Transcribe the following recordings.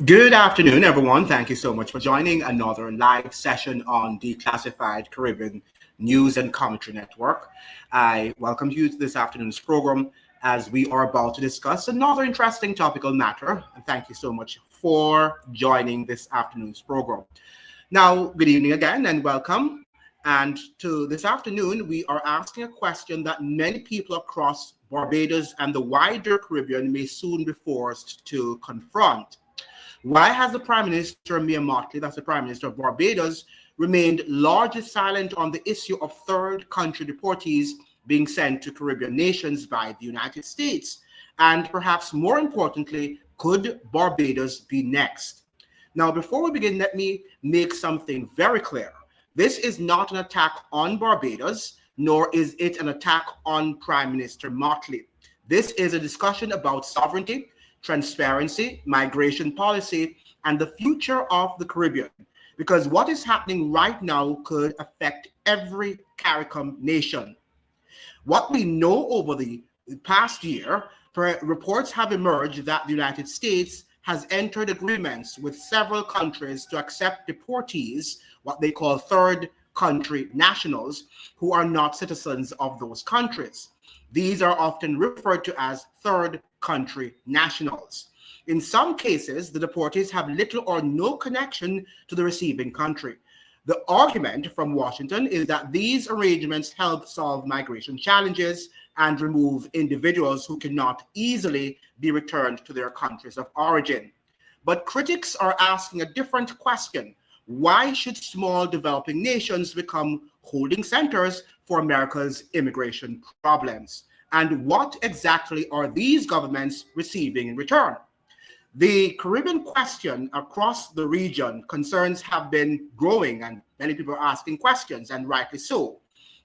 Good afternoon, everyone. Thank you so much for joining another live session on Declassified Caribbean News and Commentary Network. I welcome you to this afternoon's program as we are about to discuss another interesting topical matter. And thank you so much for joining this afternoon's program. Now, good evening again and welcome. And to this afternoon, we are asking a question that many people across Barbados and the wider Caribbean may soon be forced to confront. Why has the Prime Minister, Mia Mottley, that's the Prime Minister of Barbados, remained largely silent on the issue of third country deportees being sent to Caribbean nations by the United States? And perhaps more importantly, could Barbados be next? Now, before we begin, let me make something very clear. This is not an attack on Barbados, nor is it an attack on Prime Minister Mottley. This is a discussion about sovereignty, transparency, migration policy, and the future of the Caribbean. Because what is happening right now could affect every CARICOM nation. What we know over the past year, reports have emerged that the United States has entered agreements with several countries to accept deportees, what they call third country nationals, who are not citizens of those countries. These are often referred to as third country nationals. In some cases, the deportees have little or no connection to the receiving country. The argument from Washington is that these arrangements help solve migration challenges and remove individuals who cannot easily be returned to their countries of origin. But critics are asking a different question. Why should small developing nations become holding centers for America's immigration problems? And what exactly are these governments receiving in return? The Caribbean question across the region, concerns have been growing and many people are asking questions, and rightly so.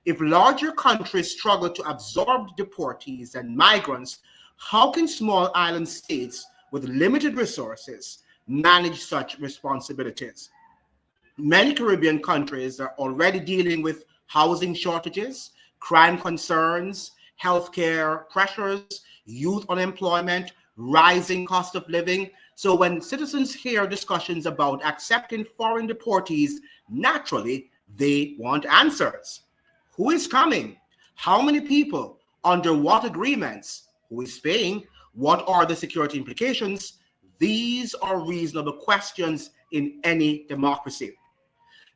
If larger countries struggle to absorb deportees and migrants, how can small island states with limited resources manage such responsibilities? Many Caribbean countries are already dealing with housing shortages, crime concerns, healthcare pressures, youth unemployment, rising cost of living. So when citizens hear discussions about accepting foreign deportees, naturally they want answers. Who is coming? How many people? Under what agreements? Who is paying? What are the security implications? These are reasonable questions in any democracy.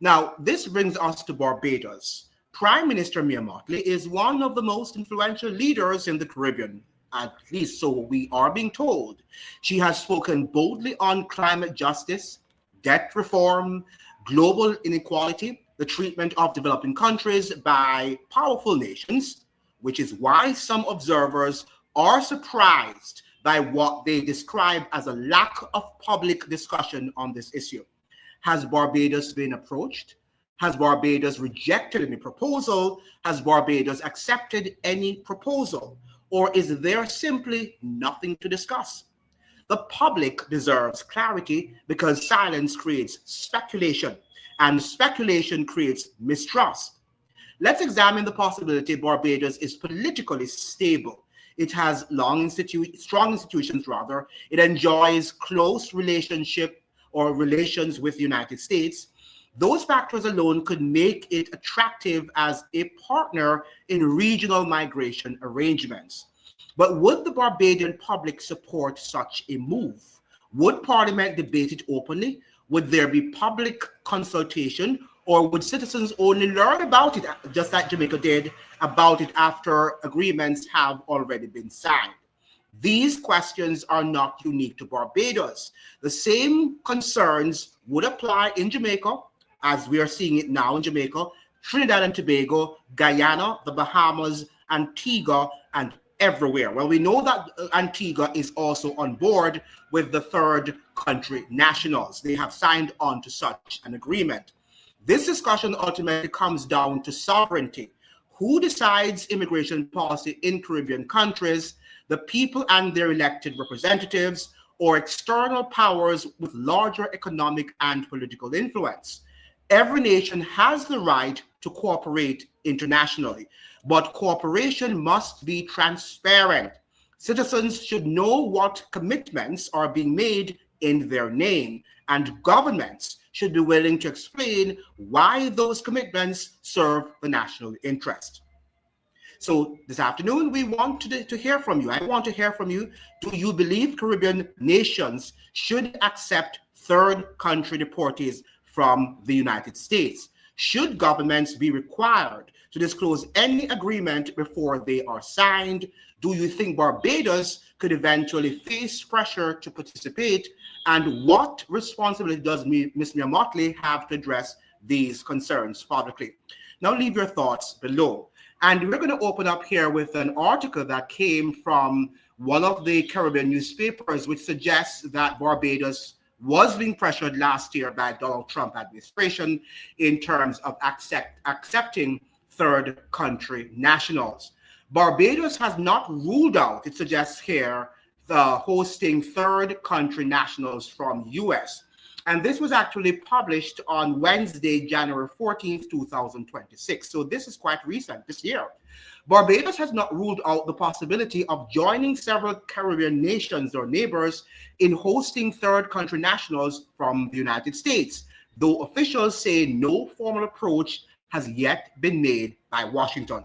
Now, this brings us to Barbados. Prime Minister Mia Mottley is one of the most influential leaders in the Caribbean, at least so we are being told. She has spoken boldly on climate justice, debt reform, global inequality, the treatment of developing countries by powerful nations, which is why some observers are surprised by what they describe as a lack of public discussion on this issue. Has Barbados been approached? Has Barbados rejected any proposal? Has Barbados accepted any proposal? Or is there simply nothing to discuss? The public deserves clarity because silence creates speculation, and speculation creates mistrust. Let's examine the possibility Barbados is politically stable. It has strong institutions, rather. It enjoys close relationship or relations with the United States. Those factors alone could make it attractive as a partner in regional migration arrangements. But would the Barbadian public support such a move? Would Parliament debate it openly? Would there be public consultation? Or would citizens only learn about it, just like Jamaica did, about it after agreements have already been signed? These questions are not unique to Barbados. The same concerns would apply in Jamaica, as we are seeing it now in Jamaica, Trinidad and Tobago, Guyana, the Bahamas, Antigua, and everywhere. Well, we know that Antigua is also on board with the third country nationals. They have signed on to such an agreement. This discussion ultimately comes down to sovereignty. Who decides immigration policy in Caribbean countries? The people and their elected representatives, or external powers with larger economic and political influence? Every nation has the right to cooperate internationally, but cooperation must be transparent. Citizens should know what commitments are being made in their name, and governments should be willing to explain why those commitments serve the national interest. So this afternoon, we want to hear from you. I want to hear from you. Do you believe Caribbean nations should accept third country deportees from the United States? Should governments be required to disclose any agreement before they are signed? Do you think Barbados could eventually face pressure to participate? And what responsibility does Ms. Mia Mottley have to address these concerns publicly? Now leave your thoughts below. And we're going to open up here with an article that came from one of the Caribbean newspapers, which suggests that Barbados was being pressured last year by Donald Trump administration in terms of accepting third country nationals. Barbados has not ruled out, it suggests here, the hosting third country nationals from US. And this was actually published on Wednesday, January 14th, 2026. So this is quite recent, this year. Barbados has not ruled out the possibility of joining several Caribbean nations or neighbors in hosting third country nationals from the United States, though officials say no formal approach has yet been made by Washington.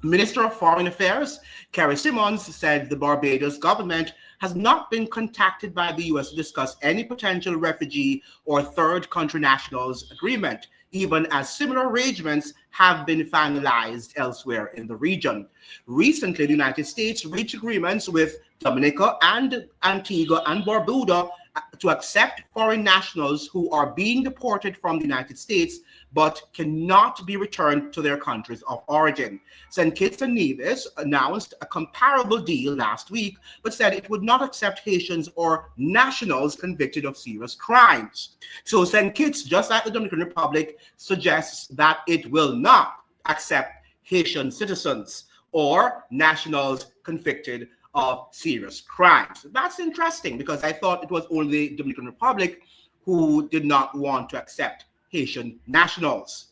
Minister of Foreign Affairs, Carrie Simmons, said the Barbados government has not been contacted by the U.S. to discuss any potential refugee or third country nationals agreement, even as similar arrangements have been finalized elsewhere in the region. Recently, the United States reached agreements with Dominica and Antigua and Barbuda to accept foreign nationals who are being deported from the United States but cannot be returned to their countries of origin. St. Kitts and Nevis announced a comparable deal last week, but said it would not accept Haitians or nationals convicted of serious crimes. So St. Kitts, just like the Dominican Republic, suggests that it will not accept Haitian citizens or nationals convicted of serious crimes. That's interesting because I thought it was only the Dominican Republic who did not want to accept Haitian nationals.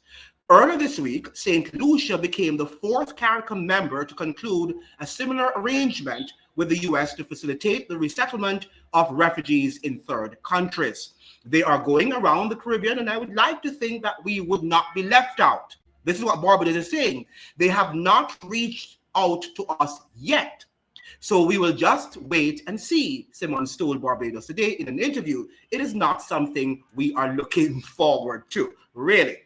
Earlier this week, St. Lucia became the fourth CARICOM member to conclude a similar arrangement with the U.S. to facilitate the resettlement of refugees in third countries. They are going around the Caribbean, and I would like to think that we would not be left out. This is what Barbados is saying. They have not reached out to us yet. So we will just wait and see, Simmons told Barbados today in an interview. It is not something we are looking forward to, really.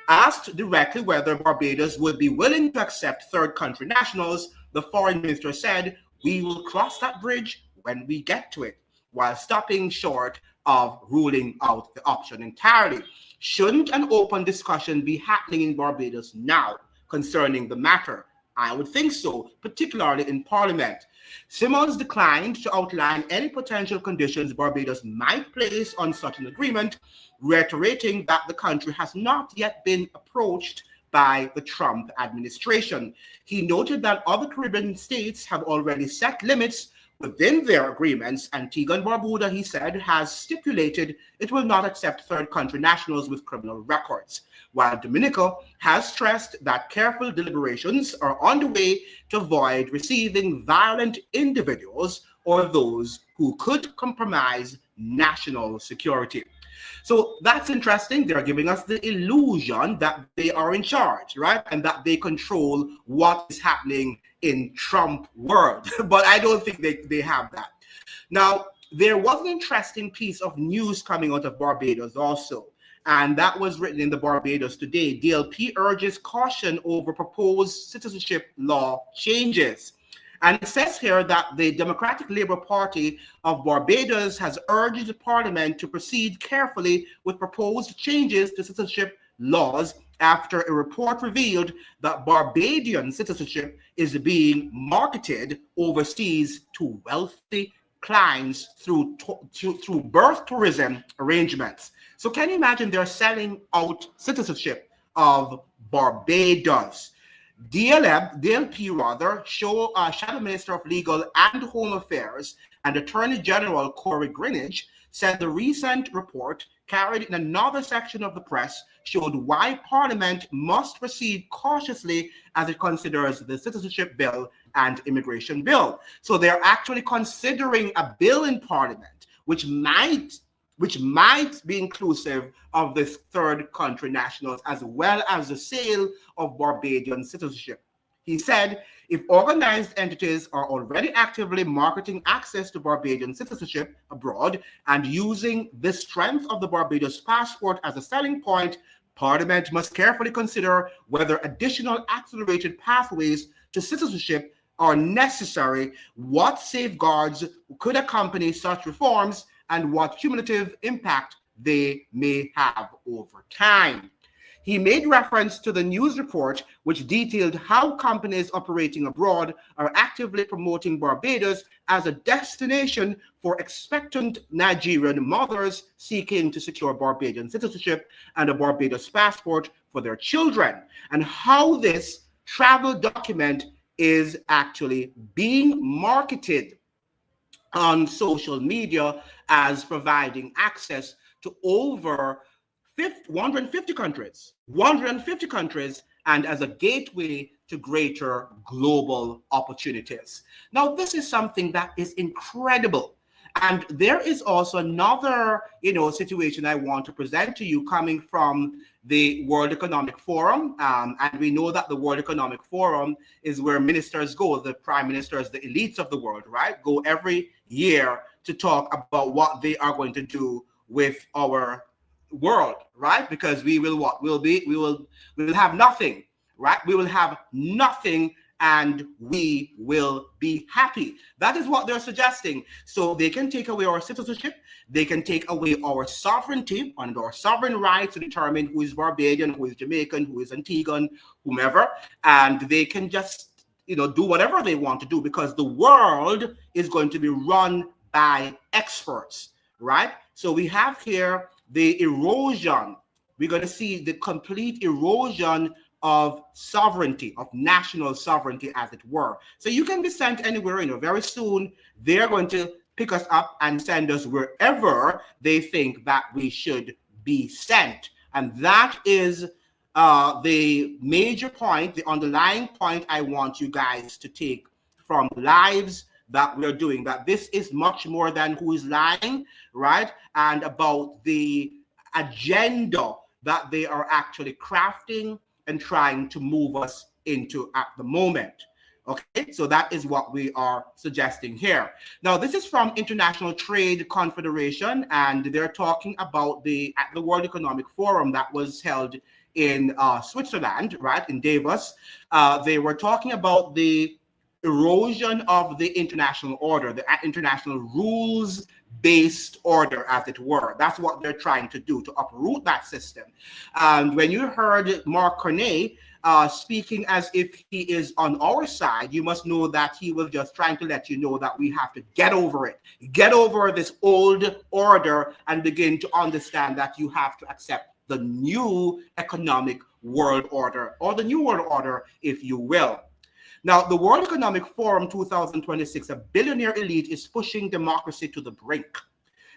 Asked directly whether Barbados would be willing to accept third country nationals, the foreign minister said, "We will cross that bridge when we get to it," while stopping short of ruling out the option entirely. Shouldn't an open discussion be happening in Barbados now concerning the matter? I would think so, particularly in Parliament. Simmons declined to outline any potential conditions Barbados might place on such an agreement, reiterating that the country has not yet been approached by the Trump administration. He noted that other Caribbean states have already set limits within their agreements. Antigua and Barbuda, he said, has stipulated it will not accept third country nationals with criminal records, while Dominica has stressed that careful deliberations are underway to avoid receiving violent individuals or those who could compromise national security. So that's interesting. They're giving us the illusion that they are in charge, right? And that they control what is happening in Trump world. But I don't think they have that. Now, there was an interesting piece of news coming out of Barbados also. And that was written in the Barbados Today. DLP urges caution over proposed citizenship law changes. And it says here that the Democratic Labour Party of Barbados has urged Parliament to proceed carefully with proposed changes to citizenship laws after a report revealed that Barbadian citizenship is being marketed overseas to wealthy clients through birth tourism arrangements. So can you imagine they're selling out citizenship of Barbados? DLP, Shadow Minister of Legal and Home Affairs and Attorney General Corey Greenidge said the recent report, carried in another section of the press, showed why Parliament must proceed cautiously as it considers the citizenship bill and immigration bill. So they're actually considering a bill in Parliament which might be inclusive of this third country nationals, as well as the sale of Barbadian citizenship. He said, if organized entities are already actively marketing access to Barbadian citizenship abroad and using the strength of the Barbados passport as a selling point, Parliament must carefully consider whether additional accelerated pathways to citizenship are necessary, what safeguards could accompany such reforms, and what cumulative impact they may have over time. He made reference to the news report, which detailed how companies operating abroad are actively promoting Barbados as a destination for expectant Nigerian mothers seeking to secure Barbadian citizenship and a Barbados passport for their children, and how this travel document is actually being marketed on social media as providing access to over 150 countries, and as a gateway to greater global opportunities. Now, this is something that is incredible. And there is also another, situation I want to present to you coming from the World Economic Forum. And we know that the World Economic Forum is where ministers go, the prime ministers, the elites of the world, right, go every year to talk about what they are going to do with our world, right? Because we will what? We will have nothing, right? We will have nothing and we will be happy. That is what they're suggesting. So they can take away our citizenship, they can take away our sovereignty and our sovereign rights to determine who is Barbadian, who is Jamaican, who is Antiguan, whomever, and they can just do whatever they want to do, because the world is going to be run by experts, right? So we have here the erosion. We're going to see the complete erosion of sovereignty, of national sovereignty, as it were. So you can be sent anywhere, very soon they're going to pick us up and send us wherever they think that we should be sent. And that is the major point, the underlying point I want you guys to take from lives that we're doing, that this is much more than who is lying, right? And about the agenda that they are actually crafting and trying to move us into at the moment. Okay, so that is what we are suggesting here. Now, this is from International Trade Confederation, and they're talking about at the World Economic Forum that was held in Switzerland, right, in Davos. They were talking about the erosion of the international order, the international rules-based order, as it were. That's what they're trying to do, to uproot that system. And when you heard Mark Carney speaking as if he is on our side, you must know that he was just trying to let you know that we have to get over it, get over this old order and begin to understand that you have to accept the new economic world order, or the new world order, if you will. Now, the World Economic Forum 2026, a billionaire elite is pushing democracy to the brink.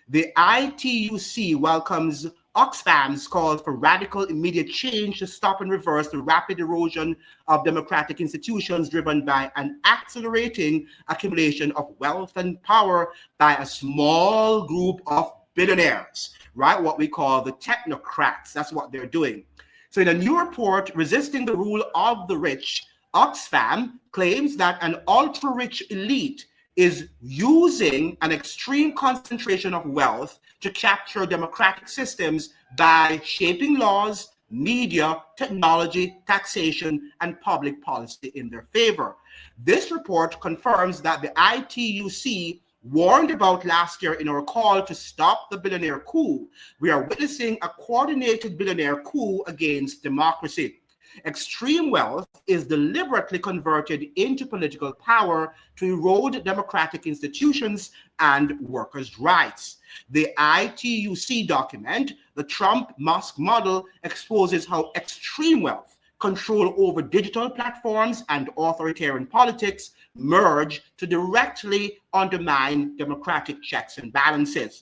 The ITUC welcomes Oxfam's call for radical immediate change to stop and reverse the rapid erosion of democratic institutions driven by an accelerating accumulation of wealth and power by a small group of billionaires, right? What we call the technocrats. That's what they're doing. So in a new report, Resisting the Rule of the Rich, Oxfam claims that an ultra-rich elite is using an extreme concentration of wealth to capture democratic systems by shaping laws, media, technology, taxation, and public policy in their favor. This report confirms that the ITUC warned about last year in our call to stop the billionaire coup. We are witnessing a coordinated billionaire coup against democracy. Extreme wealth is deliberately converted into political power to erode democratic institutions and workers' rights. The ITUC document, the Trump-Musk model, exposes how extreme wealth control over digital platforms, and authoritarian politics merge to directly undermine democratic checks and balances.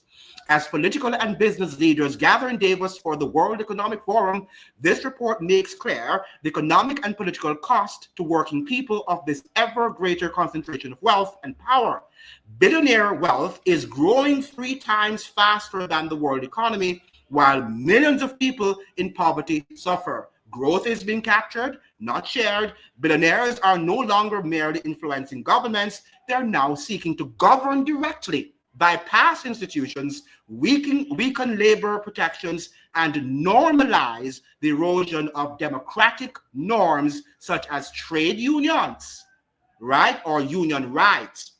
As political and business leaders gather in Davos for the World Economic Forum, this report makes clear the economic and political cost to working people of this ever greater concentration of wealth and power. Billionaire wealth is growing 3 times faster than the world economy, while millions of people in poverty suffer. Growth is being captured, not shared. Billionaires are no longer merely influencing governments, they're now seeking to govern directly, bypass institutions, weaken labor protections, and normalize the erosion of democratic norms such as trade unions, right, or union rights.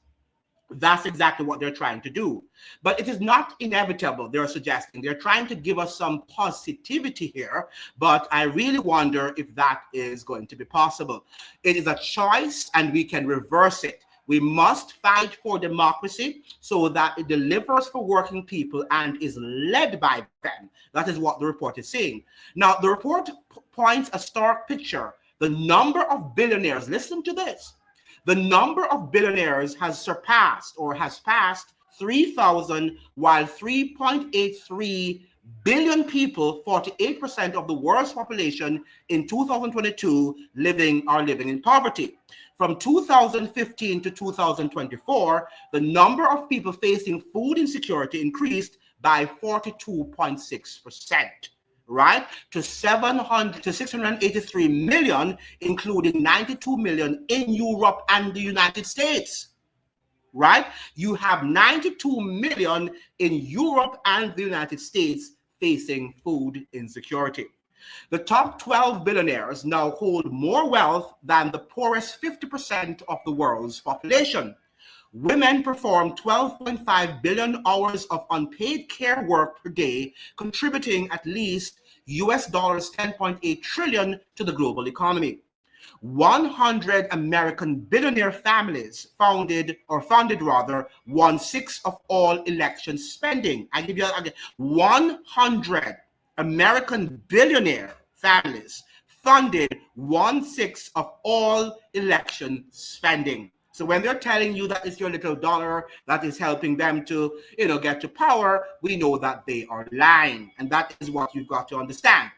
That's exactly what they're trying to do. But it is not inevitable, they're suggesting. They're trying to give us some positivity here, but I really wonder if that is going to be possible. It is a choice, and we can reverse it. We must fight for democracy so that it delivers for working people and is led by them. That is what the report is saying. Now, the report points a stark picture. The number of billionaires, listen to this, the number of billionaires has surpassed or has passed 3,000, while 3.83 billion people, 48% of the world's population in 2022, are living in poverty. From 2015 to 2024, the number of people facing food insecurity increased by 42.6%. Right, to 683 million, including 92 million in Europe and the United States. Right, you have 92 million in Europe and the United States facing food insecurity. The top 12 billionaires now hold more wealth than the poorest 50% of the world's population. Women perform 12.5 billion hours of unpaid care work per day, contributing at least US dollars 10.8 trillion to the global economy. 100 American billionaire families funded 1/6 of all election spending. I give you again, 100 American billionaire families funded 1/6 of all election spending. So when they're telling you that it's your little dollar that is helping them to, get to power, we know that they are lying. And that is what you've got to understand.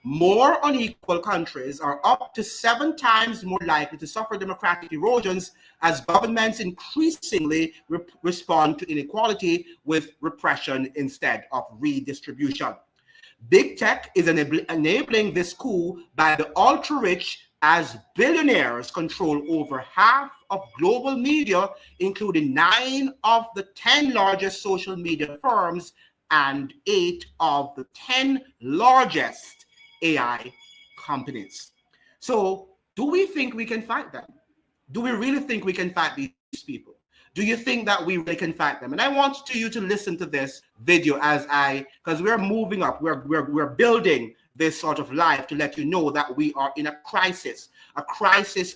More unequal countries are up to 7 times more likely to suffer democratic erosions as governments increasingly respond to inequality with repression instead of redistribution. Big tech is enabling this coup by the ultra-rich, as billionaires control over half of global media, including 9 of the 10 largest social media firms and 8 of the 10 largest AI companies. So, do we think we can fight them? Do we really think we can fight these people? Do you think that we really can fight them? And I want you to listen to this video because we're moving up, we're building this sort of life to let you know that we are in a crisis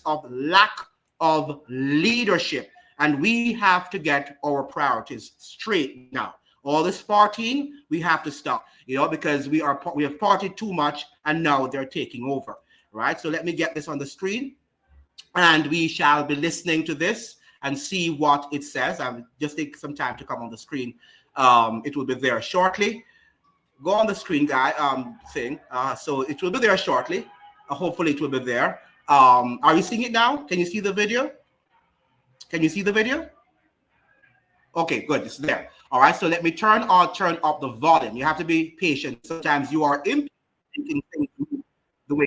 of lack of leadership, and we have to get our priorities straight now. All this partying, we have to stop, because we have partied too much, and now they're taking over, right? So let me get this on the screen, and we shall be listening to this and see what it says. I'll just take some time to come on the screen. It will be there shortly. Go on the screen, guy, so it will be there shortly. Hopefully it will be there. Are you seeing it now? Can you see the video? Can you see the video? Okay, good, it's there. All right, so let me turn up the volume. You have to be patient. Sometimes you are impatient in things the way.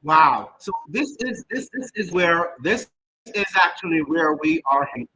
Wow. So this is actually where we are heading,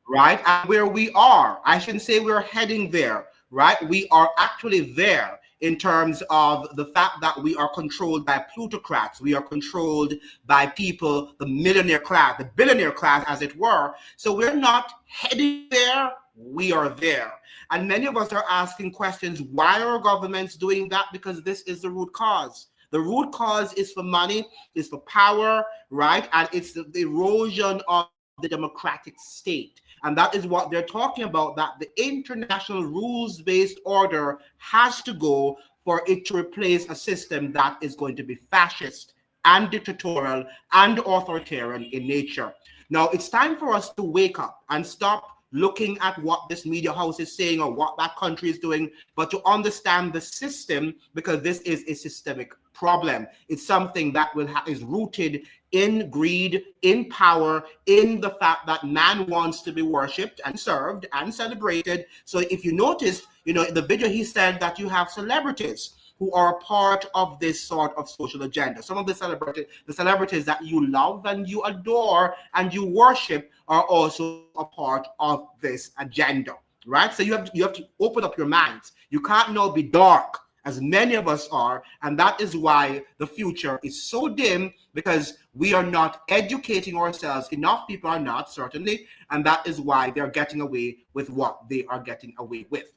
right? And where we are, I shouldn't say we're heading there, right? We are actually there in terms of the fact that we are controlled by plutocrats. We are controlled by people, the millionaire class, the billionaire class, as it were. So we're not heading there. We are there. And many of us are asking questions, why are governments doing that? Because this is the root cause. The root cause is for money, is for power, right? And it's the erosion of the democratic state. And that is what they're talking about, that the international rules-based order has to go for it to replace a system that is going to be fascist and dictatorial and authoritarian in nature. Now, it's time for us to wake up and stop looking at what this media house is saying or what that country is doing, but to understand the system, because this is a systemic problem. It's something that is rooted in greed, in power, in the fact that man wants to be worshipped and served and celebrated. So if you noticed, in the video, he said that you have celebrities who are part of this sort of social agenda. Some of the celebrities that you love and you adore and you worship are also a part of this agenda, right? So you have to open up your minds. You can't now be dark, as many of us are, and that is why the future is so dim, because we are not educating ourselves. Enough people are not, certainly, and that is why they're getting away with what they are getting away with.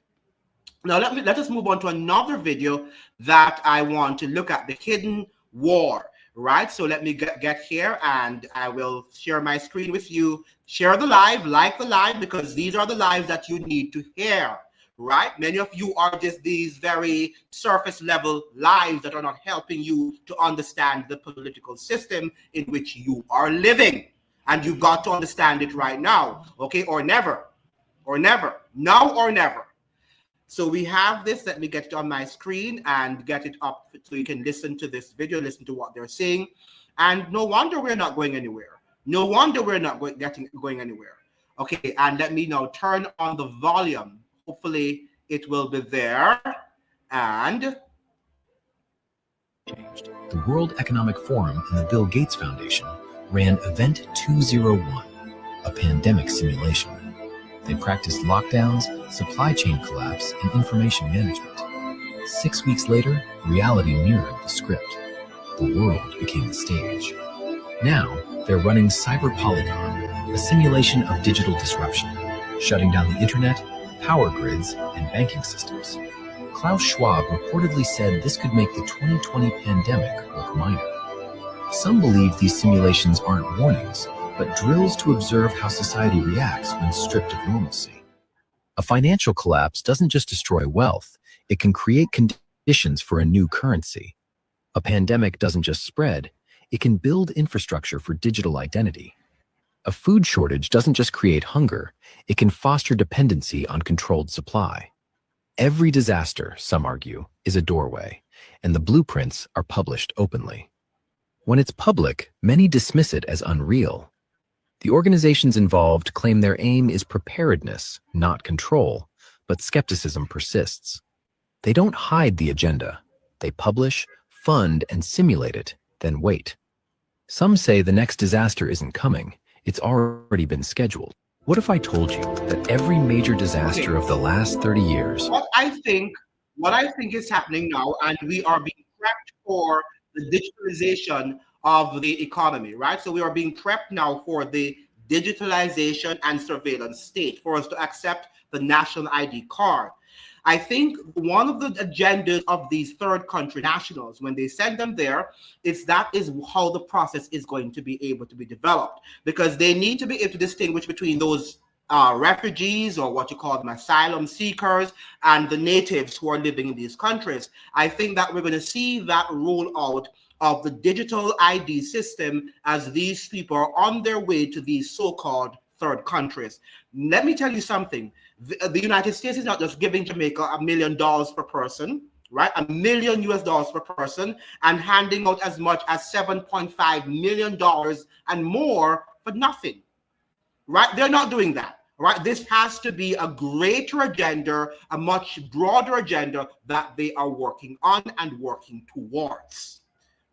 Now, let us move on to another video that I want to look at, the hidden war, right? So let me get here, and I will share my screen with you. Share the live, like the live, because these are the lives that you need to hear, right? Many of you are just these very surface level lives that are not helping you to understand the political system in which you are living. And you've got to understand it right now, okay? Or never, now or never. So we have this. Let me get it on my screen and get it up so you can listen to this video, listen to what they're saying. And no wonder we're not going anywhere. No wonder we're not going anywhere. Okay, and let me now turn on the volume. Hopefully it will be there. And the World Economic Forum and the Bill Gates Foundation ran Event 201, a pandemic simulation. They practiced lockdowns, supply chain collapse, and information management. 6 weeks later, reality mirrored the script. The world became the stage. Now, they're running Cyber Polygon, a simulation of digital disruption, shutting down the internet, power grids, and banking systems. Klaus Schwab reportedly said this could make the 2020 pandemic look minor. Some believe these simulations aren't warnings, but drills to observe how society reacts when stripped of normalcy. A financial collapse doesn't just destroy wealth, it can create conditions for a new currency. A pandemic doesn't just spread, it can build infrastructure for digital identity. A food shortage doesn't just create hunger, it can foster dependency on controlled supply. Every disaster, some argue, is a doorway, and the blueprints are published openly. When it's public, many dismiss it as unreal. The organizations involved claim their aim is preparedness, not control, but skepticism persists. They don't hide the agenda. They publish, fund, and simulate it, then wait. Some say the next disaster isn't coming, it's already been scheduled. What if I told you that every major disaster of the last 30 years... What I think is happening now, and we are being prepped for the digitalization of the economy, right? So we are being prepped now for the digitalization and surveillance state, for us to accept the national ID card. I think one of the agendas of these third country nationals, when they send them there, that is how the process is going to be able to be developed, because they need to be able to distinguish between those refugees, or what you call them, asylum seekers, and the natives who are living in these countries. I think that we're going to see that roll out of the digital ID system as these people are on their way to these so-called third countries. Let me tell you something. The United States is not just giving Jamaica $1 million per person, right? $1 million per person, and handing out as much as $7.5 million and more for nothing, right? They're not doing that, right? This has to be a greater agenda, a much broader agenda that they are working on and working towards,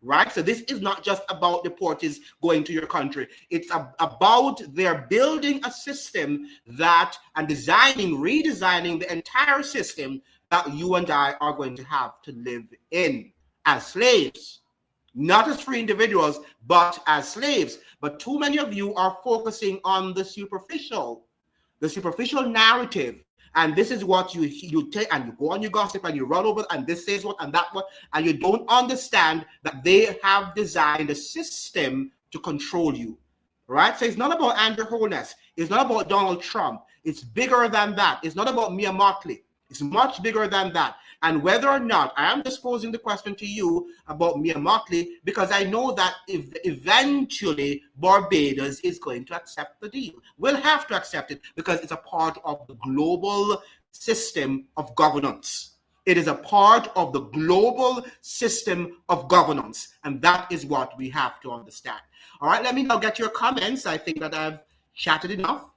right? So this is not just about deportees going to your country. It's about they're building a system and redesigning the entire system that you and I are going to have to live in as slaves. Not as free individuals, but as slaves. But too many of you are focusing on the superficial narrative. And this is what you take, and you go on your gossip and you run over, and this says what and that what, and you don't understand that they have designed a system to control you, right? So it's not about Andrew Holness. It's not about Donald Trump. It's bigger than that. It's not about Mia Mottley. It's much bigger than that. And whether or not, I am just posing the question to you about Mia Mottley, because I know that if eventually Barbados is going to accept the deal. We'll have to accept it because it's a part of the global system of governance. It is a part of the global system of governance. And that is what we have to understand. All right, let me now get your comments. I think that I've chatted enough.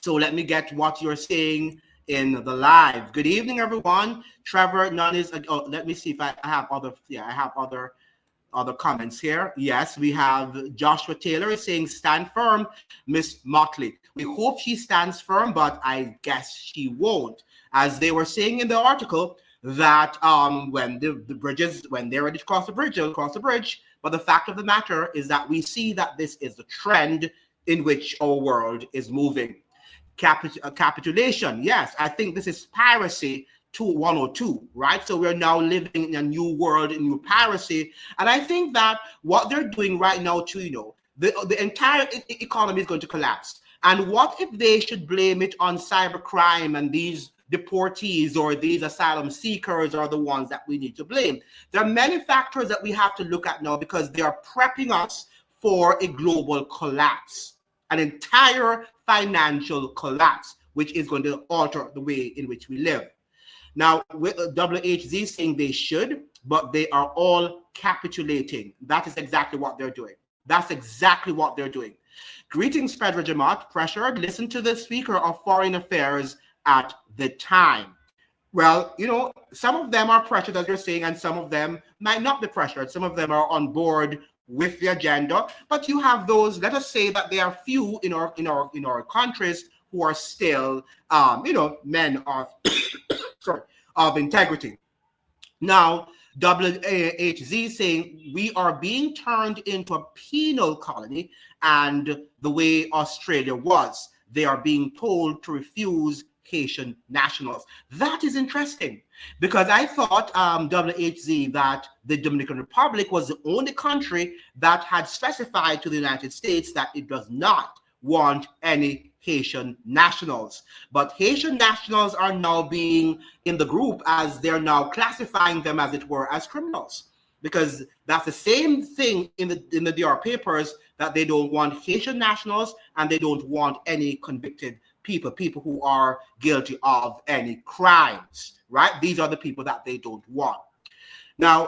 So let me get what you're saying in the live. Good evening, everyone. Trevor, none is. Oh, let me see if I have other. Yeah, I have other comments here. Yes, we have Joshua Taylor is saying, "Stand firm, Miss Mottley." We hope she stands firm, but I guess she won't. As they were saying in the article, that when when they're ready to cross the bridge, they'll cross the bridge. But the fact of the matter is that we see that this is the trend in which our world is moving. Capitulation. Yes, I think this is piracy 102, right? So we're now living in a new world, in new piracy. And I think that what they're doing right now too, the entire economy is going to collapse. And what if they should blame it on cybercrime and these deportees or these asylum seekers are the ones that we need to blame? There are many factors that we have to look at now because they are prepping us for a global collapse, an entire financial collapse, which is going to alter the way in which we live. Now, with WHZ saying they should, but they are all capitulating. That is exactly what they're doing. That's exactly what they're doing. Greetings, Pedro Jamat. Pressured. Listen to the Speaker of Foreign Affairs at the time. Well, some of them are pressured, as you're saying, and some of them might not be pressured. Some of them are on board with the agenda, but you have those. Let us say that there are few in our countries who are still, men of of integrity. Now, WHZ saying we are being turned into a penal colony, and the way Australia was, they are being told to refuse Haitian nationals. That is interesting because I thought, WHZ, that the Dominican Republic was the only country that had specified to the United States that it does not want any Haitian nationals. But Haitian nationals are now being in the group, as they're now classifying them, as it were, as criminals. Because that's the same thing in the DR papers, that they don't want Haitian nationals and they don't want any convicted people who are guilty of any crimes, right? These are the people that they don't want. Now,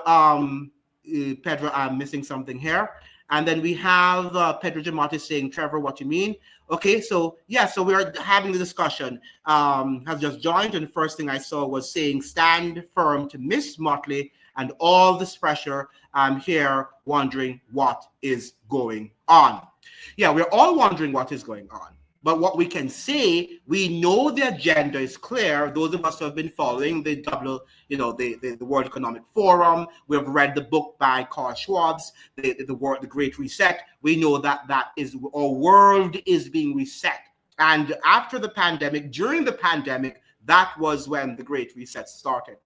Pedro, I'm missing something here. And then we have Pedro Jamati saying, Trevor, what you mean? Okay, so yeah, so we're having the discussion. Has just joined, and the first thing I saw was saying, stand firm to Miss Mottley and all this pressure. I'm here wondering what is going on. Yeah, we're all wondering what is going on. But what we can say, we know the agenda is clear. Those of us who have been following the World Economic Forum, we have read the book by Carl Schwab's, the Great Reset. We know that our world is being reset. And after the pandemic, during the pandemic, that was when the Great Reset started.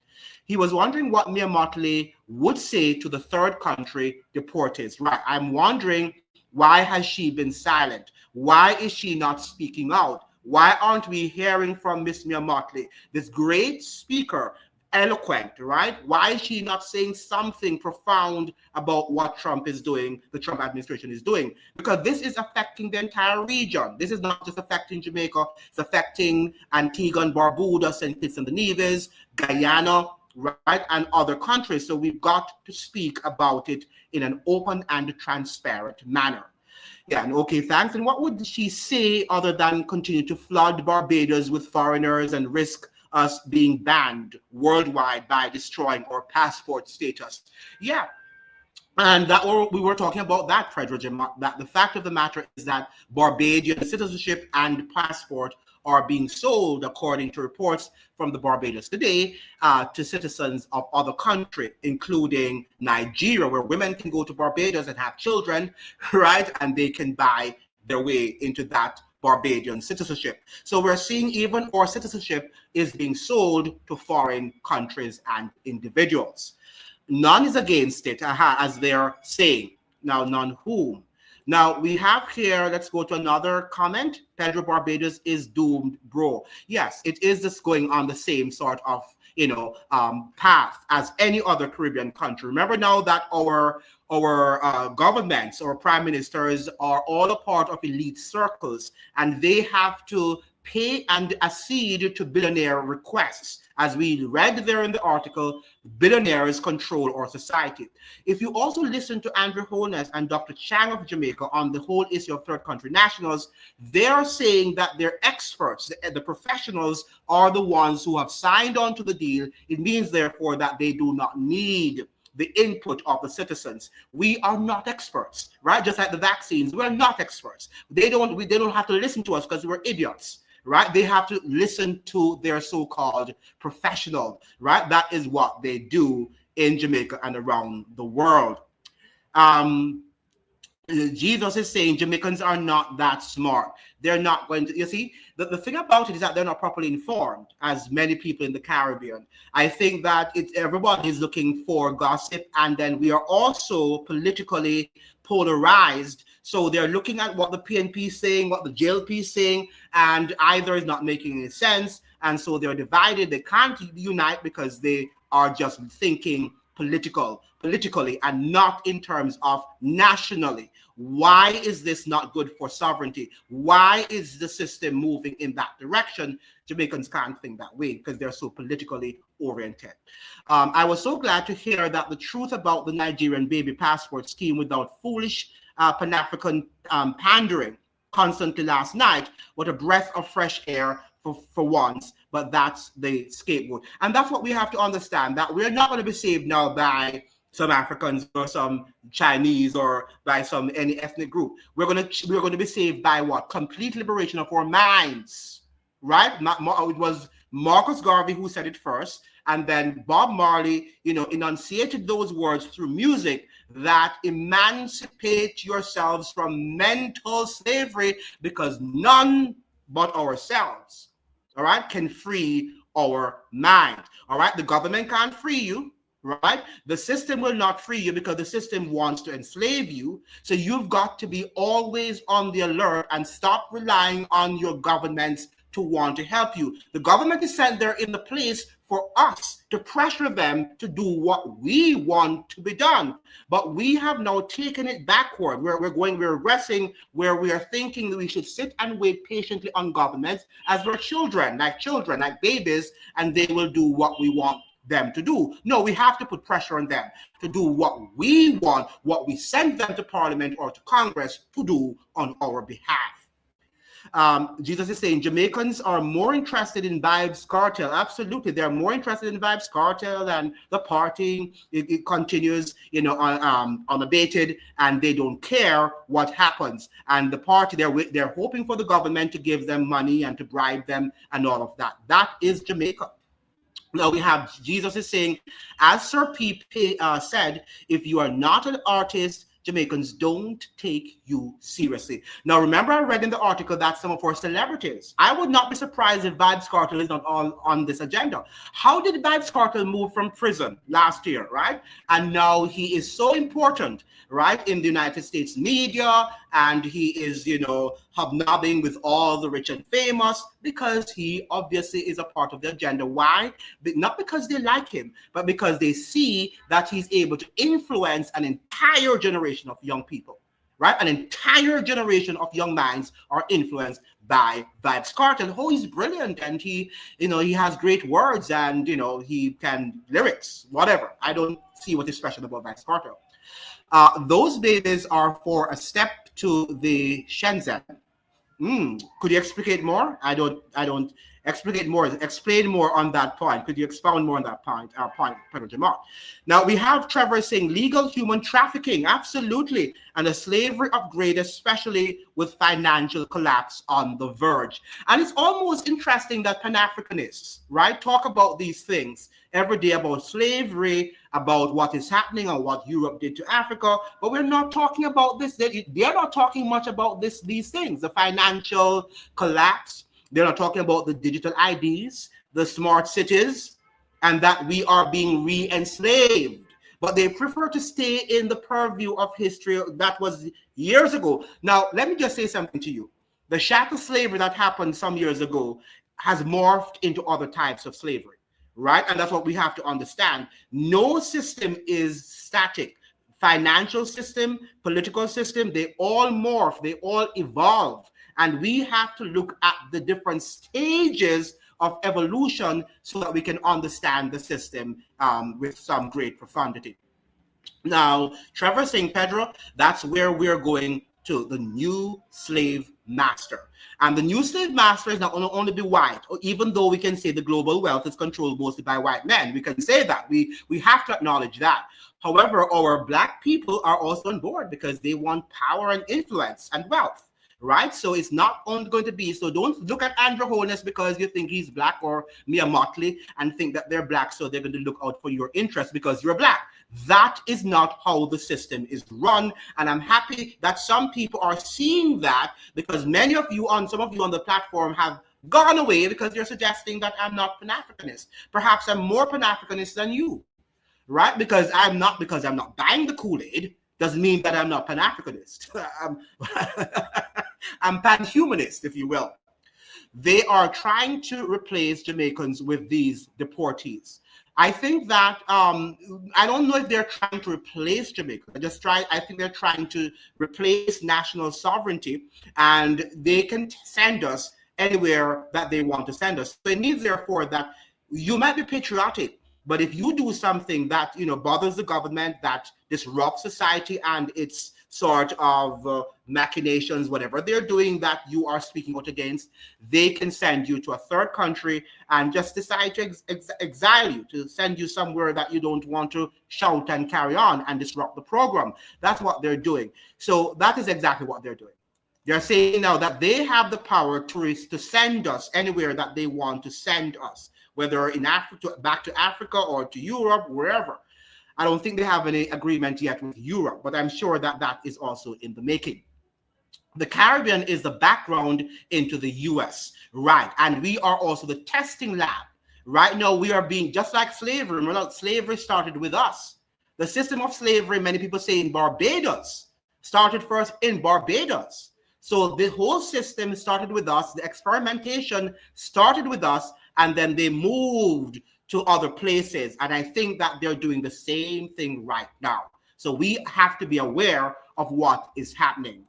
He was wondering what Mia Mottley would say to the third country deportees. Right, I'm wondering, why has she been silent? Why is she not speaking out? Why aren't we hearing from Miss Mia Mottley, this great speaker, eloquent, right? Why is she not saying something profound about what Trump is doing, the Trump administration is doing? Because this is affecting the entire region. This is not just affecting Jamaica, it's affecting Antigua and Barbados and Kitts and Nevis, Guyana, right, and other countries. So we've got to speak about it in an open and transparent manner. Yeah, and okay, thanks. And what would she say other than continue to flood Barbados with foreigners and risk us being banned worldwide by destroying our passport status? Yeah, And that we were talking about that, Frederick, that the fact of the matter is that Barbadian citizenship and passport are being sold, according to reports from the Barbados Today, to citizens of other countries, including Nigeria, where women can go to Barbados and have children, right? And they can buy their way into that Barbadian citizenship. So we're seeing even our citizenship is being sold to foreign countries and individuals. None is against it, as they're saying. Now, none whom. Now, we have here, let's go to another comment. Pedro Barbados is doomed, bro. Yes, it is just going on the same sort of, path as any other Caribbean country. Remember now that our governments or prime ministers are all a part of elite circles, and they have to pay and accede to billionaire requests. As we read there in the article, billionaires control our society. If you also listen to Andrew Holness and Dr. Chang of Jamaica on the whole issue of third country nationals, they're saying that they're experts. The professionals are the ones who have signed on to the deal. It means, therefore, that they do not need the input of the citizens. We are not experts, right? Just like the vaccines, we're not experts. They don't have to listen to us because we're idiots, right? They have to listen to their so-called professional, right? That is what they do in Jamaica and around the world. Jesus is saying Jamaicans are not that smart. They're not going to, you see, the thing about it is that they're not properly informed, as many people in the Caribbean. I think that everybody is looking for gossip, and then we are also politically polarized. So they're looking at what the PNP is saying, what the JLP is saying, and either is not making any sense. And so they're divided. They can't unite because they are just thinking politically and not in terms of nationally. Why is this not good for sovereignty? Why is the system moving in that direction? Jamaicans can't think that way because they're so politically oriented. I was so glad to hear that the truth about the Nigerian baby passport scheme without foolish Pan-African pandering constantly last night. What a breath of fresh air for once, but that's the scapegoat. And that's what we have to understand, that we're not going to be saved now by some Africans or some Chinese or by some any ethnic group. We're going to be saved by what? Complete liberation of our minds, right? It was Marcus Garvey who said it first, and then Bob Marley, enunciated those words through music, that emancipate yourselves from mental slavery, because none but ourselves, all right, can free our mind. All right, the government can't free you, right? The system will not free you because the system wants to enslave you. So you've got to be always on the alert and stop relying on your governments to want to help you. The government is sent there in the place for us to pressure them to do what we want to be done. But we have now taken it backward. We're regressing, where we are thinking that we should sit and wait patiently on governments as we're children, like babies, and they will do what we want them to do. No, we have to put pressure on them to do what we want, what we send them to Parliament or to Congress to do on our behalf. Jesus is saying Jamaicans are more interested in Vibes Cartel. Absolutely, they're more interested in Vibes Cartel than the party. It continues, unabated, and they don't care what happens. And the party, they're hoping for the government to give them money and to bribe them and all of that. That is Jamaica. Now we have Jesus is saying, as Sir P said, if you are not an artist, Jamaicans don't take you seriously. Now, remember, I read in the article that some of our celebrities, I would not be surprised if Vibes Cartel is not all on this agenda. How did Vibes Cartel move from prison last year, right? And now he is so important, right, in the United States media, and he is, hobnobbing with all the rich and famous because he obviously is a part of the agenda. Why? Not because they like him, but because they see that he's able to influence an entire generation of young people, right? An entire generation of young minds are influenced by Vibes Cartel. Oh, he's brilliant, and he has great words, and he can lyrics, whatever. I don't see what is special about Vibes Cartel. Those babies are for a step to the Shenzhen. Could you explicate more? I don't Explain more on that point. Could you expound more on that point, Pedro Jamar? Now, we have Trevor saying legal human trafficking, absolutely, and a slavery upgrade, especially with financial collapse on the verge. And it's almost interesting that Pan-Africanists, right, talk about these things every day about slavery, about what is happening and what Europe did to Africa, but we're not talking about this. They're not talking much about these things, the financial collapse. They're not talking about the digital IDs, the smart cities, and that we are being re-enslaved. But they prefer to stay in the purview of history that was years ago. Now, let me just say something to you. The chattel slavery that happened some years ago has morphed into other types of slavery, right? And that's what we have to understand. No system is static. Financial system, political system, they all morph, they all evolve. And we have to look at the different stages of evolution so that we can understand the system with some great profundity. Now, Trevor saying, Pedro, that's where we're going to, the new slave master. And the new slave master is not going to only be white, or even though we can say the global wealth is controlled mostly by white men. We can say that. We have to acknowledge that. However, our Black people are also on board because they want power and influence and wealth. Right? So it's not only going to be, so don't look at Andrew Holness because you think he's Black, or Mia Mottley and think that they're Black, so they're going to look out for your interests because you're Black. That is not how the system is run. And I'm happy that some people are seeing that, because some of you on the platform have gone away because you're suggesting that I'm not Pan-Africanist. Perhaps I'm more Pan-Africanist than you, right? Because I'm not buying the Kool-Aid doesn't mean that I'm not Pan-Africanist. I'm pan-humanist, if you will. They are trying to replace Jamaicans with these deportees. I think that, I don't know if they're trying to replace Jamaica. I think they're trying to replace national sovereignty, and they can send us anywhere that they want to send us. So it means, therefore, that you might be patriotic, but if you do something that, bothers the government, that disrupts society and its sort of machinations, whatever they're doing that you are speaking out against, they can send you to a third country and just decide to exile you, to send you somewhere that you don't want to shout and carry on and disrupt the program. That's what they're doing. So that is exactly what they're doing. They're saying now that they have the power to send us anywhere that they want to send us, whether in Africa, back to Africa, or to Europe, wherever. I don't think they have any agreement yet with Europe, but I'm sure that that is also in the making. The Caribbean is the background into the US, right? And we are also the testing lab. Right now, we are being, just like slavery, remember, slavery started with us. The system of slavery, many people say in Barbados, started first in Barbados. So the whole system started with us, the experimentation started with us, and then they moved to other places. And I think that they're doing the same thing right now. So we have to be aware of what is happening.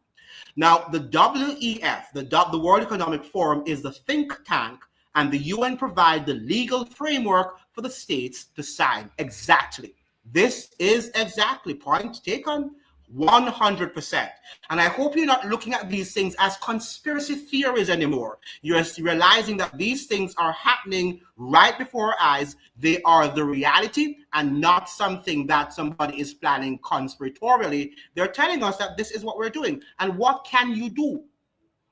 Now, the WEF, the World Economic Forum, is the think tank, and the UN provide the legal framework for the states to sign. Exactly. This is exactly point taken. 100%. And I hope you're not looking at these things as conspiracy theories anymore. You're realizing that these things are happening right before our eyes. They are the reality and not something that somebody is planning conspiratorially. They're telling us that this is what we're doing. And what can you do?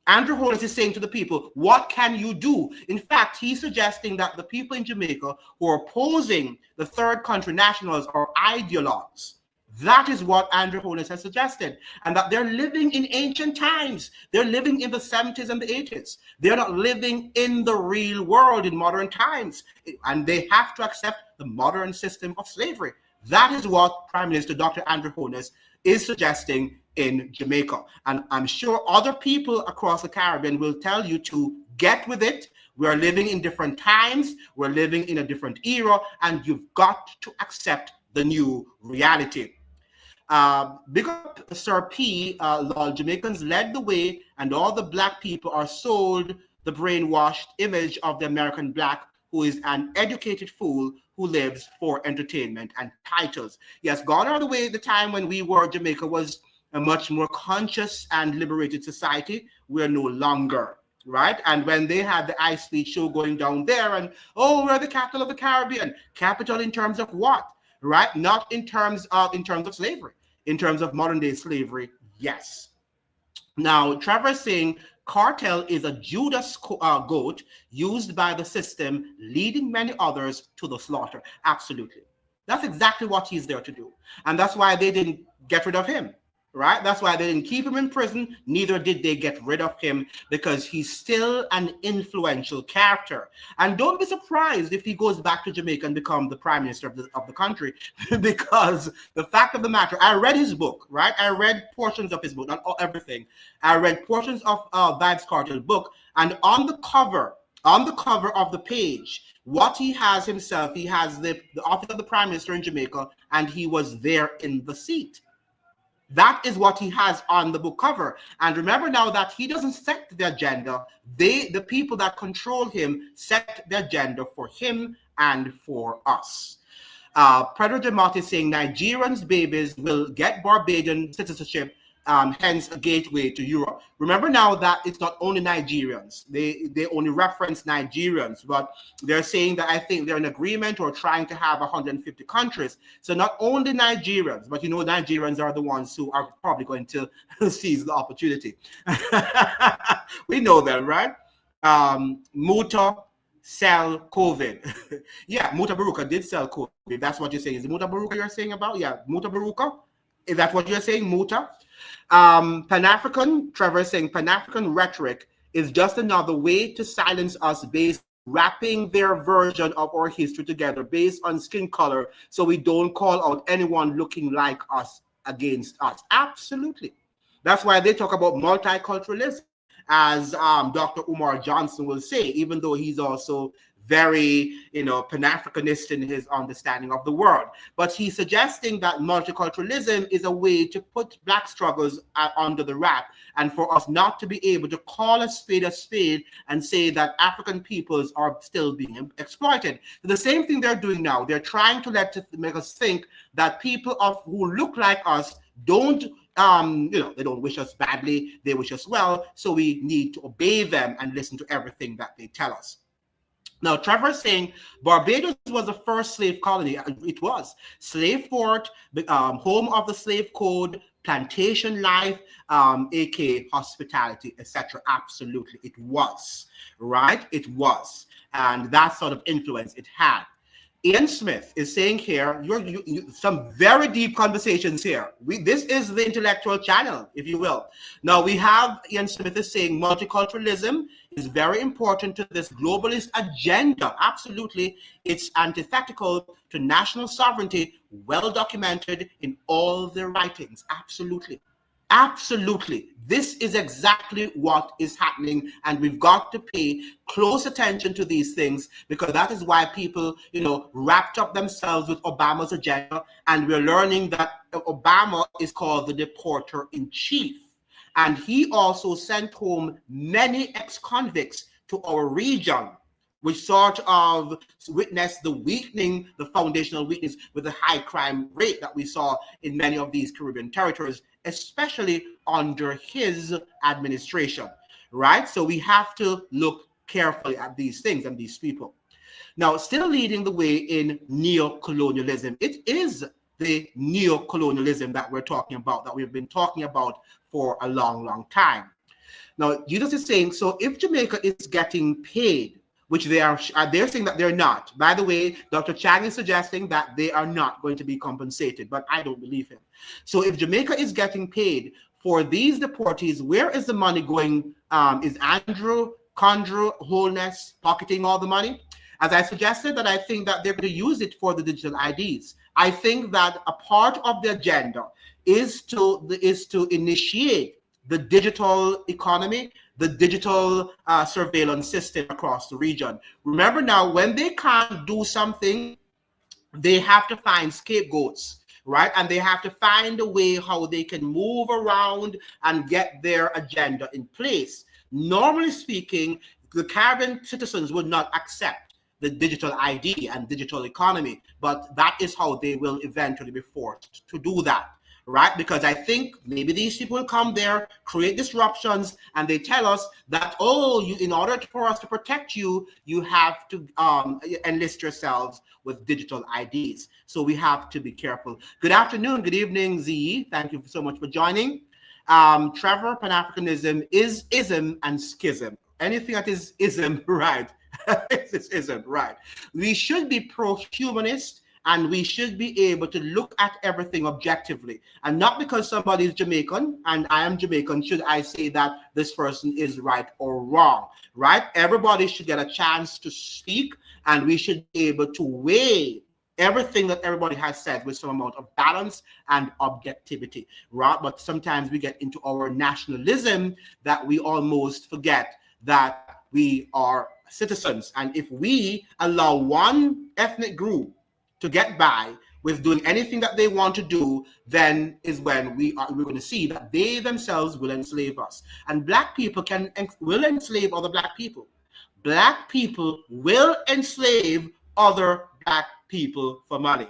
Andrew Holness is saying to the people, what can you do? In fact, he's suggesting that the people in Jamaica who are opposing the third country nationals are ideologues. That is what Andrew Holness has suggested, and that they're living in ancient times. They're living in the 70s and the 80s. They're not living in the real world in modern times, and they have to accept the modern system of slavery. That is what Prime Minister Dr. Andrew Holness is suggesting in Jamaica. And I'm sure other people across the Caribbean will tell you to get with it. We're living in different times. We're living in a different era, and you've got to accept the new reality. Big up Sir P, lol, Jamaicans led the way, and all the Black people are sold the brainwashed image of the American Black, who is an educated fool who lives for entertainment and titles. Yes, gone are the way the time when Jamaica was a much more conscious and liberated society. We're no longer. right? And when they had the Ice Fleet show going down there, and oh, we're the capital of the Caribbean. Capital in terms of what, right? Not in terms of slavery. In terms of modern day slavery, yes. Now, Trevor is saying cartel is a Judas goat used by the system, leading many others to the slaughter. Absolutely. That's exactly what he's there to do. And that's why they didn't get rid of him, right? That's why they didn't keep him in prison. Neither did they get rid of him, because he's still an influential character. And don't be surprised if he goes back to Jamaica and becomes the prime minister of the country, because the fact of the matter, I read his book, right? I read portions of his book, not everything. I read portions of Vybz Kartel's book, and on the cover of the page, what he has himself, he has the office of the prime minister in Jamaica, and he was there in the seat. That is what he has on the book cover. And remember now that he doesn't set the agenda. The people that control him, set the agenda for him and for us. Predator Demott is saying Nigerians' babies will get Barbadian citizenship, hence a gateway to Europe. Remember now that it's not only Nigerians. They only reference Nigerians, but they're saying that I think they're in agreement or trying to have 150 countries. So not only Nigerians, but Nigerians are the ones who are probably going to seize the opportunity. We know them, right? Muta sell COVID. Yeah, Muta Baruka did sell COVID. That's what you're saying. Is it Muta Baruka you're saying about? Yeah, Muta Baruka. Is that what you're saying, Muta? Pan-African, Trevor is saying Pan-African rhetoric is just another way to silence us based wrapping their version of our history together based on skin color, so we don't call out anyone looking like us against us. Absolutely. That's why they talk about multiculturalism, as Dr. Umar Johnson will say, even though he's also very, Pan-Africanist in his understanding of the world. But he's suggesting that multiculturalism is a way to put Black struggles under the wrap, and for us not to be able to call a spade and say that African peoples are still being exploited. The same thing they're doing now. They're trying to make us think that people who look like us don't they don't wish us badly, they wish us well, so we need to obey them and listen to everything that they tell us. Now, Trevor is saying Barbados was the first slave colony. It was. Slave port, home of the slave code, plantation life, aka hospitality, etc. Absolutely, it was, right? It was. And that sort of influence it had. Ian Smith is saying here, some very deep conversations here. This is the intellectual channel, if you will. Now we have Ian Smith is saying multiculturalism is very important to this globalist agenda. Absolutely. It's antithetical to national sovereignty, well documented in all the writings. Absolutely. Absolutely. This is exactly what is happening, and we've got to pay close attention to these things, because that is why people, wrapped up themselves with Obama's agenda, and we're learning that Obama is called the deporter-in-chief, and he also sent home many ex-convicts to our region, which sort of witnessed the foundational weakness with the high crime rate that we saw in many of these Caribbean territories, especially under his administration, right? So we have to look carefully at these things and these people. Now, still leading the way in neo-colonialism, it is the neo-colonialism that we're talking about, that we've been talking about for a long, long time. Now, Jesus is saying, so if Jamaica is getting paid, which they're saying that they're not. By the way, Dr. Chang is suggesting that they are not going to be compensated, but I don't believe him. So if Jamaica is getting paid for these deportees, where is the money going? Is Andrew, Condro, Wholeness pocketing all the money? As I suggested, that I think that they're going to use it for the digital IDs. I think that a part of the agenda is to initiate the digital economy, the digital surveillance system across the region. Remember now, when they can't do something, they have to find scapegoats, right? And they have to find a way how they can move around and get their agenda in place. Normally speaking, the Caribbean citizens would not accept the digital ID and digital economy, but that is how they will eventually be forced to do that, right? Because I think maybe these people will come there, create disruptions, and they tell us that, oh, in order for us to protect you, you have to enlist yourselves with digital IDs. So we have to be careful. Good afternoon, good evening, Z. Thank you so much for joining. Trevor, Pan-Africanism is ism and schism. Anything that is ism, right? It's ism, right? We should be pro-humanist, and we should be able to look at everything objectively. And not because somebody is Jamaican and I am Jamaican, should I say that this person is right or wrong, right? Everybody should get a chance to speak, and we should be able to weigh everything that everybody has said with some amount of balance and objectivity, right? But sometimes we get into our nationalism that we almost forget that we are citizens. And if we allow one ethnic group to get by with doing anything that they want to do, then is when we're going to see that they themselves will enslave us. And Black people will enslave other Black people. Black people will enslave other Black people for money,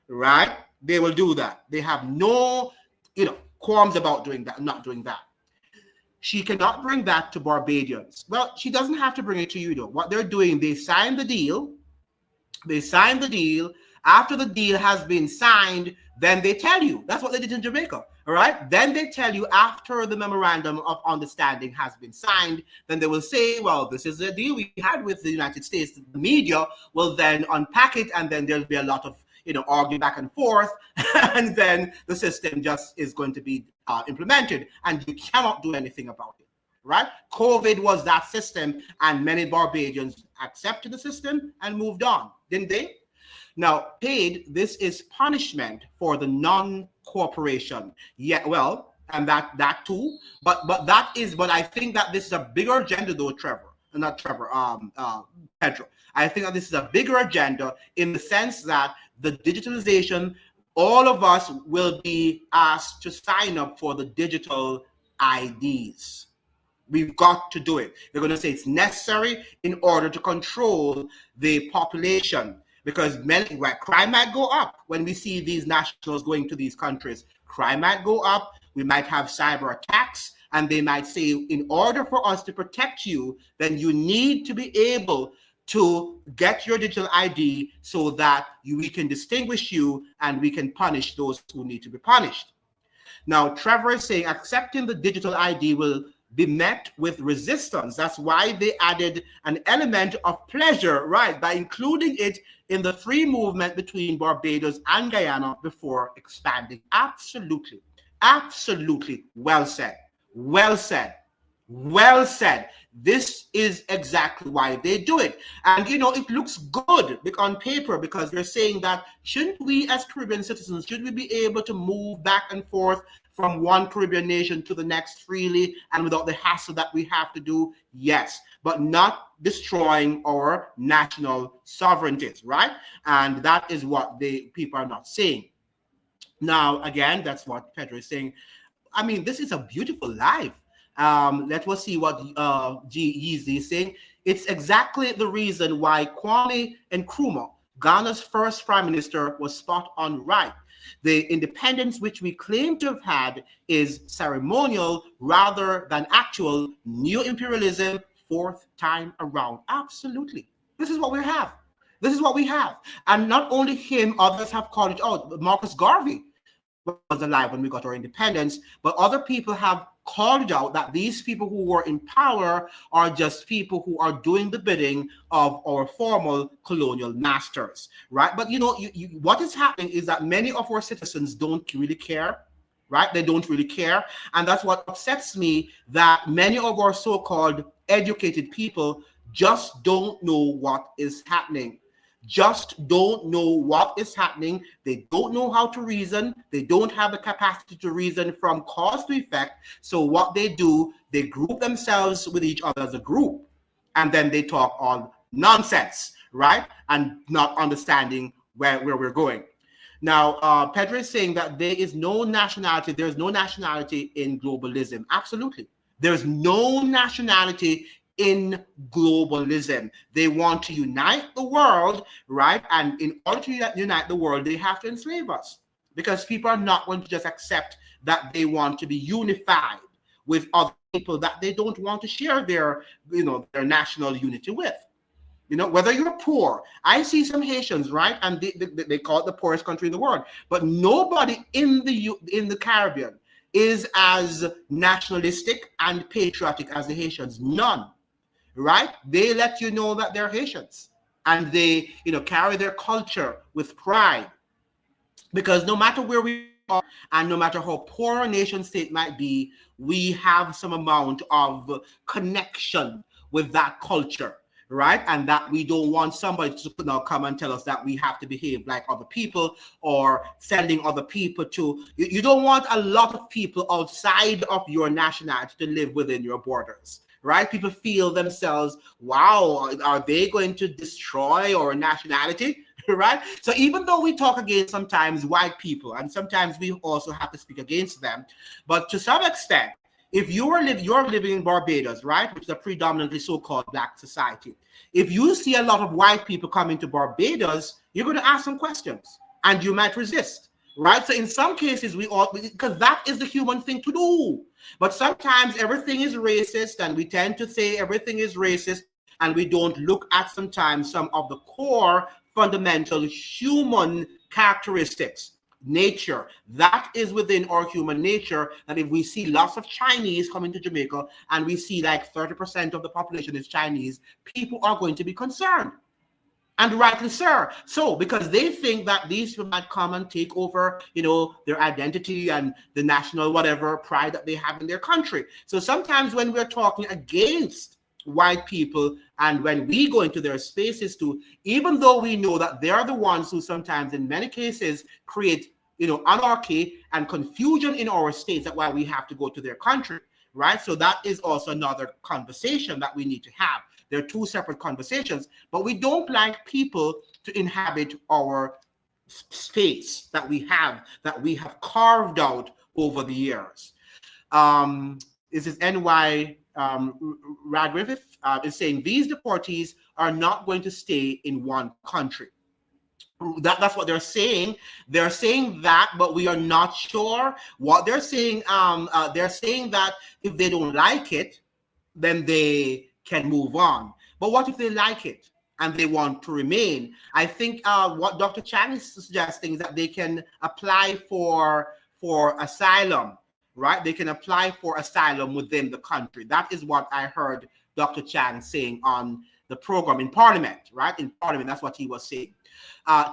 right? They will do that. They have no, qualms about doing that, not doing that. She cannot bring that to Barbadians. Well, she doesn't have to bring it to you, though. What they're doing, they signed the deal. They signed the deal. After the deal has been signed, then they tell you. That's what they did in Jamaica, all right? Then they tell you after the memorandum of understanding has been signed, then they will say, well, this is the deal we had with the United States. The media will then unpack it, and then there'll be a lot of, arguing back and forth, and then the system just is going to be implemented, and you cannot do anything about it, right? COVID was that system, and many Barbadians accepted the system and moved on, didn't they? Now, paid, this is punishment for the non-cooperation. Yeah, well, and that too, but I think that this is a bigger agenda, though, Pedro. I think that this is a bigger agenda in the sense that the digitalization, all of us will be asked to sign up for the digital IDs. We've got to do it. They're going to say it's necessary in order to control the population, because crime might go up when we see these nationals going to these countries. Crime might go up. We might have cyber attacks, and they might say, in order for us to protect you, then you need to be able to get your digital ID so that we can distinguish you and we can punish those who need to be punished. Now, Trevor is saying accepting the digital ID will be met with resistance. That's why they added an element of pleasure, right, by including it in the free movement between Barbados and Guyana before expanding. Absolutely. Absolutely. Well said. Well said. Well said. This is exactly why they do it. And, it looks good on paper, because they're saying that shouldn't we as Caribbean citizens, should we be able to move back and forth from one Caribbean nation to the next freely and without the hassle that we have to do? Yes, but not destroying our national sovereignties, right? And that is what people are not saying. Now, again, that's what Pedro is saying. I mean, this is a beautiful life. Let us see what Yeezy is saying. It's exactly the reason why Kwame Nkrumah, Ghana's first prime minister, was spot on right. The independence which we claim to have had is ceremonial rather than actual. New imperialism, fourth time around. Absolutely. This is what we have. This is what we have. And not only him, others have called it out. Marcus Garvey was alive when we got our independence, but other people have called out that these people who were in power are just people who are doing the bidding of our formal colonial masters, right? But what is happening is that many of our citizens don't really care, right? They don't really care. And that's what upsets me, that many of our so-called educated people just don't know what is happening. Just don't know what is happening. They don't know how to reason. They don't have the capacity to reason from cause to effect. So what they do, they group themselves with each other as a group, and then they talk all nonsense, right? And not understanding where we're going. Now, Pedro is saying that there is no nationality. There's no nationality in globalism. Absolutely. There's no nationality in globalism. They want to unite the world, right? And in order to unite the world, they have to enslave us. because people are not going to just accept that they want to be unified with other people that they don't want to share their, their national unity with. Whether you're poor, I see some Haitians, right? And they call it the poorest country in the world, but nobody in the Caribbean is as nationalistic and patriotic as the Haitians. None, right? They let you know that they're Haitians, and they, carry their culture with pride, because no matter where we are and no matter how poor our nation state might be, we have some amount of connection with that culture, right? And that we don't want somebody to now come and tell us that we have to behave like other people, or sending other people to, you don't want a lot of people outside of your nationality to live within your borders, right? People feel themselves, wow, are they going to destroy our nationality? Right? So even though we talk against sometimes white people, and sometimes we also have to speak against them, but to some extent, if you're living in Barbados, right, which is a predominantly so-called Black society, if you see a lot of white people coming to Barbados, you're going to ask some questions, and you might resist, right? So in some cases, because that is the human thing to do. But sometimes everything is racist, and we tend to say everything is racist, and we don't look at sometimes some of the core fundamental human characteristics, nature, that is within our human nature, that if we see lots of Chinese coming to Jamaica and we see like 30% of the population is Chinese, people are going to be concerned. And rightly so, because they think that these people might come and take over, their identity and the national whatever pride that they have in their country. So sometimes when we're talking against white people, and when we go into their spaces too, even though we know that they are the ones who sometimes in many cases create anarchy and confusion in our states, that's why we have to go to their country, right? So that is also another conversation that we need to have. They're two separate conversations, but we don't like people to inhabit our space that we have carved out over the years. This is NY Radgriffith is saying these deportees are not going to stay in one country. That's what they're saying. They're saying that, but we are not sure what they're saying. They're saying that if they don't like it, then they can move on. But what if they like it and they want to remain? I think what Dr. Chan is suggesting is that they can apply for asylum. Right? They can apply for asylum within the country. That is what I heard Dr. Chan saying on the program in Parliament, right? In Parliament, that's what he was saying.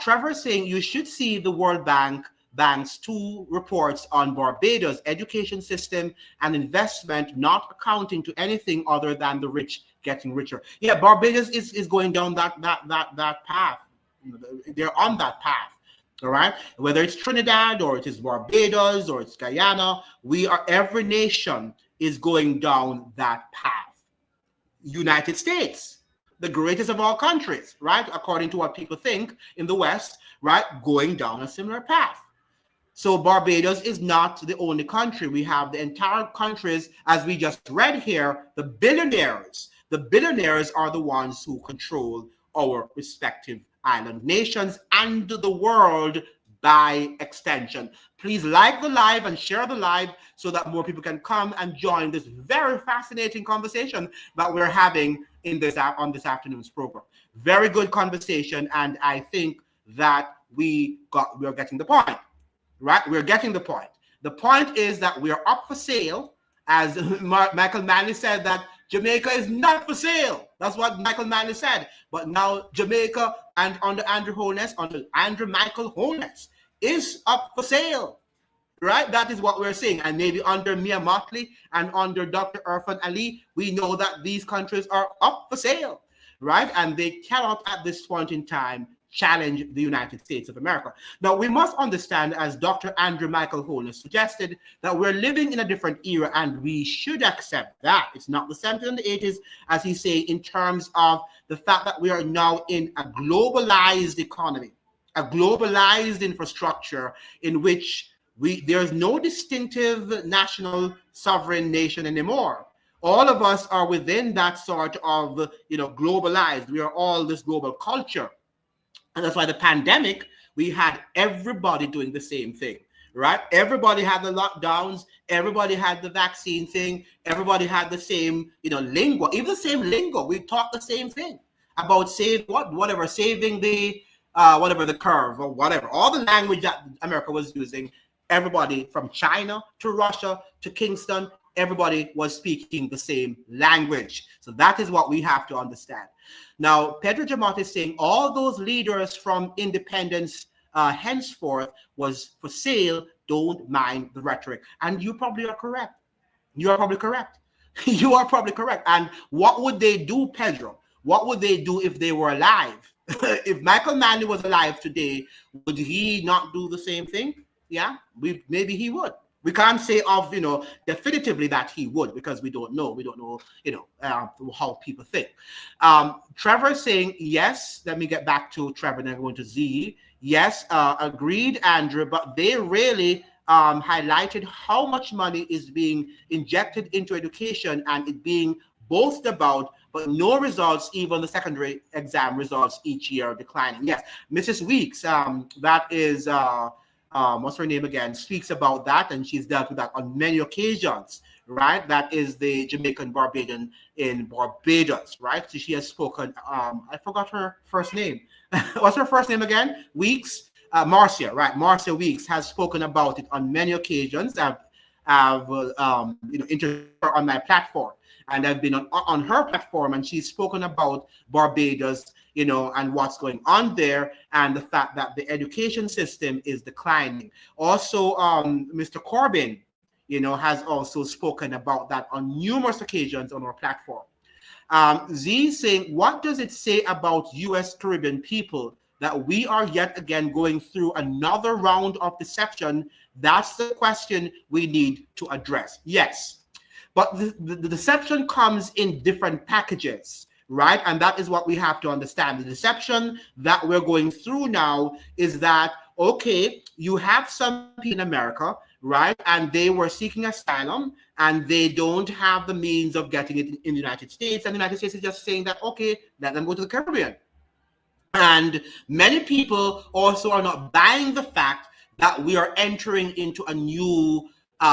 Trevor is saying you should see the World Bank's two reports on Barbados' education system and investment not accounting to anything other than the rich getting richer. Yeah, Barbados is going down that path. They're on that path. All right, whether it's Trinidad or it is Barbados or it's Guyana, every nation is going down that path. United States, the greatest of all countries, right? According to what people think in the West, right? Going down a similar path. So Barbados is not the only country. We have the entire countries, as we just read here, the billionaires. The billionaires are the ones who control our respective island nations and the world by extension. Please like the live and share the live so that more people can come and join this very fascinating conversation that we're having on this afternoon's program. Very good conversation, and I think that we're getting the point, right? We're getting the point. The point is that we're up for sale, as Michael Manley said, that Jamaica is not for sale. That's what Michael Manley said. But now Jamaica, and under Andrew Michael Holness, is up for sale, right? That is what we're saying. And maybe under Mia Mottley and under Dr. Irfan Ali, we know that these countries are up for sale, right? And they cannot at this point in time challenge the United States of America. Now, we must understand, as Dr. Andrew Michael Holness suggested, that we're living in a different era, and we should accept that. It's not the 70s and the 80s, as he's saying, in terms of the fact that we are now in a globalized economy, a globalized infrastructure in which there's no distinctive national sovereign nation anymore. All of us are within that sort of, globalized. We are all this global culture. And that's why the pandemic we had everybody doing the same thing, right? Everybody had the lockdowns, everybody had the vaccine thing, everybody had the same, lingo, even the same lingo. We talked the same thing about saving the whatever the curve or whatever, all the language that America was using. Everybody from China to Russia to Kingston, everybody was speaking the same language. So that is what we have to understand. Now, Pedro Jamot is saying all those leaders from independence henceforth was for sale. Don't mind the rhetoric. And you probably are correct. You are probably correct. You are probably correct. And what would they do, Pedro? What would they do if they were alive? If Michael Manley was alive today, would he not do the same thing? Yeah, maybe he would. We can't say definitively that he would, because we don't know. We don't know, how people think. Trevor is saying, yes, let me get back to Trevor and then going to Z. Yes, agreed, Andrew, but they really highlighted how much money is being injected into education and it being boasted about, but no results, even the secondary exam results each year are declining. Yes, Mrs. Weeks, that is... what's her name again, speaks about that, and she's dealt with that on many occasions, right? That is the Jamaican Barbadian in Barbados, right? So she has spoken, I forgot her first name. What's her first name again? Weeks? Marcia, right? Marcia Weeks has spoken about it on many occasions. I've interviewed her on my platform, and I've been on her platform, and she's spoken about Barbados, and what's going on there, and the fact that the education system is declining. Also, Mr. Corbyn, has also spoken about that on numerous occasions on our platform. Z saying, what does it say about U.S. Caribbean people that we are yet again going through another round of deception? That's the question we need to address. Yes, but the deception comes in different packages, right? And that is what we have to understand. The deception that we're going through now is that, okay, you have some people in America, right? And they were seeking asylum and they don't have the means of getting it in the United States. And the United States is just saying that, okay, let them go to the Caribbean. And many people also are not buying the fact that we are entering into a new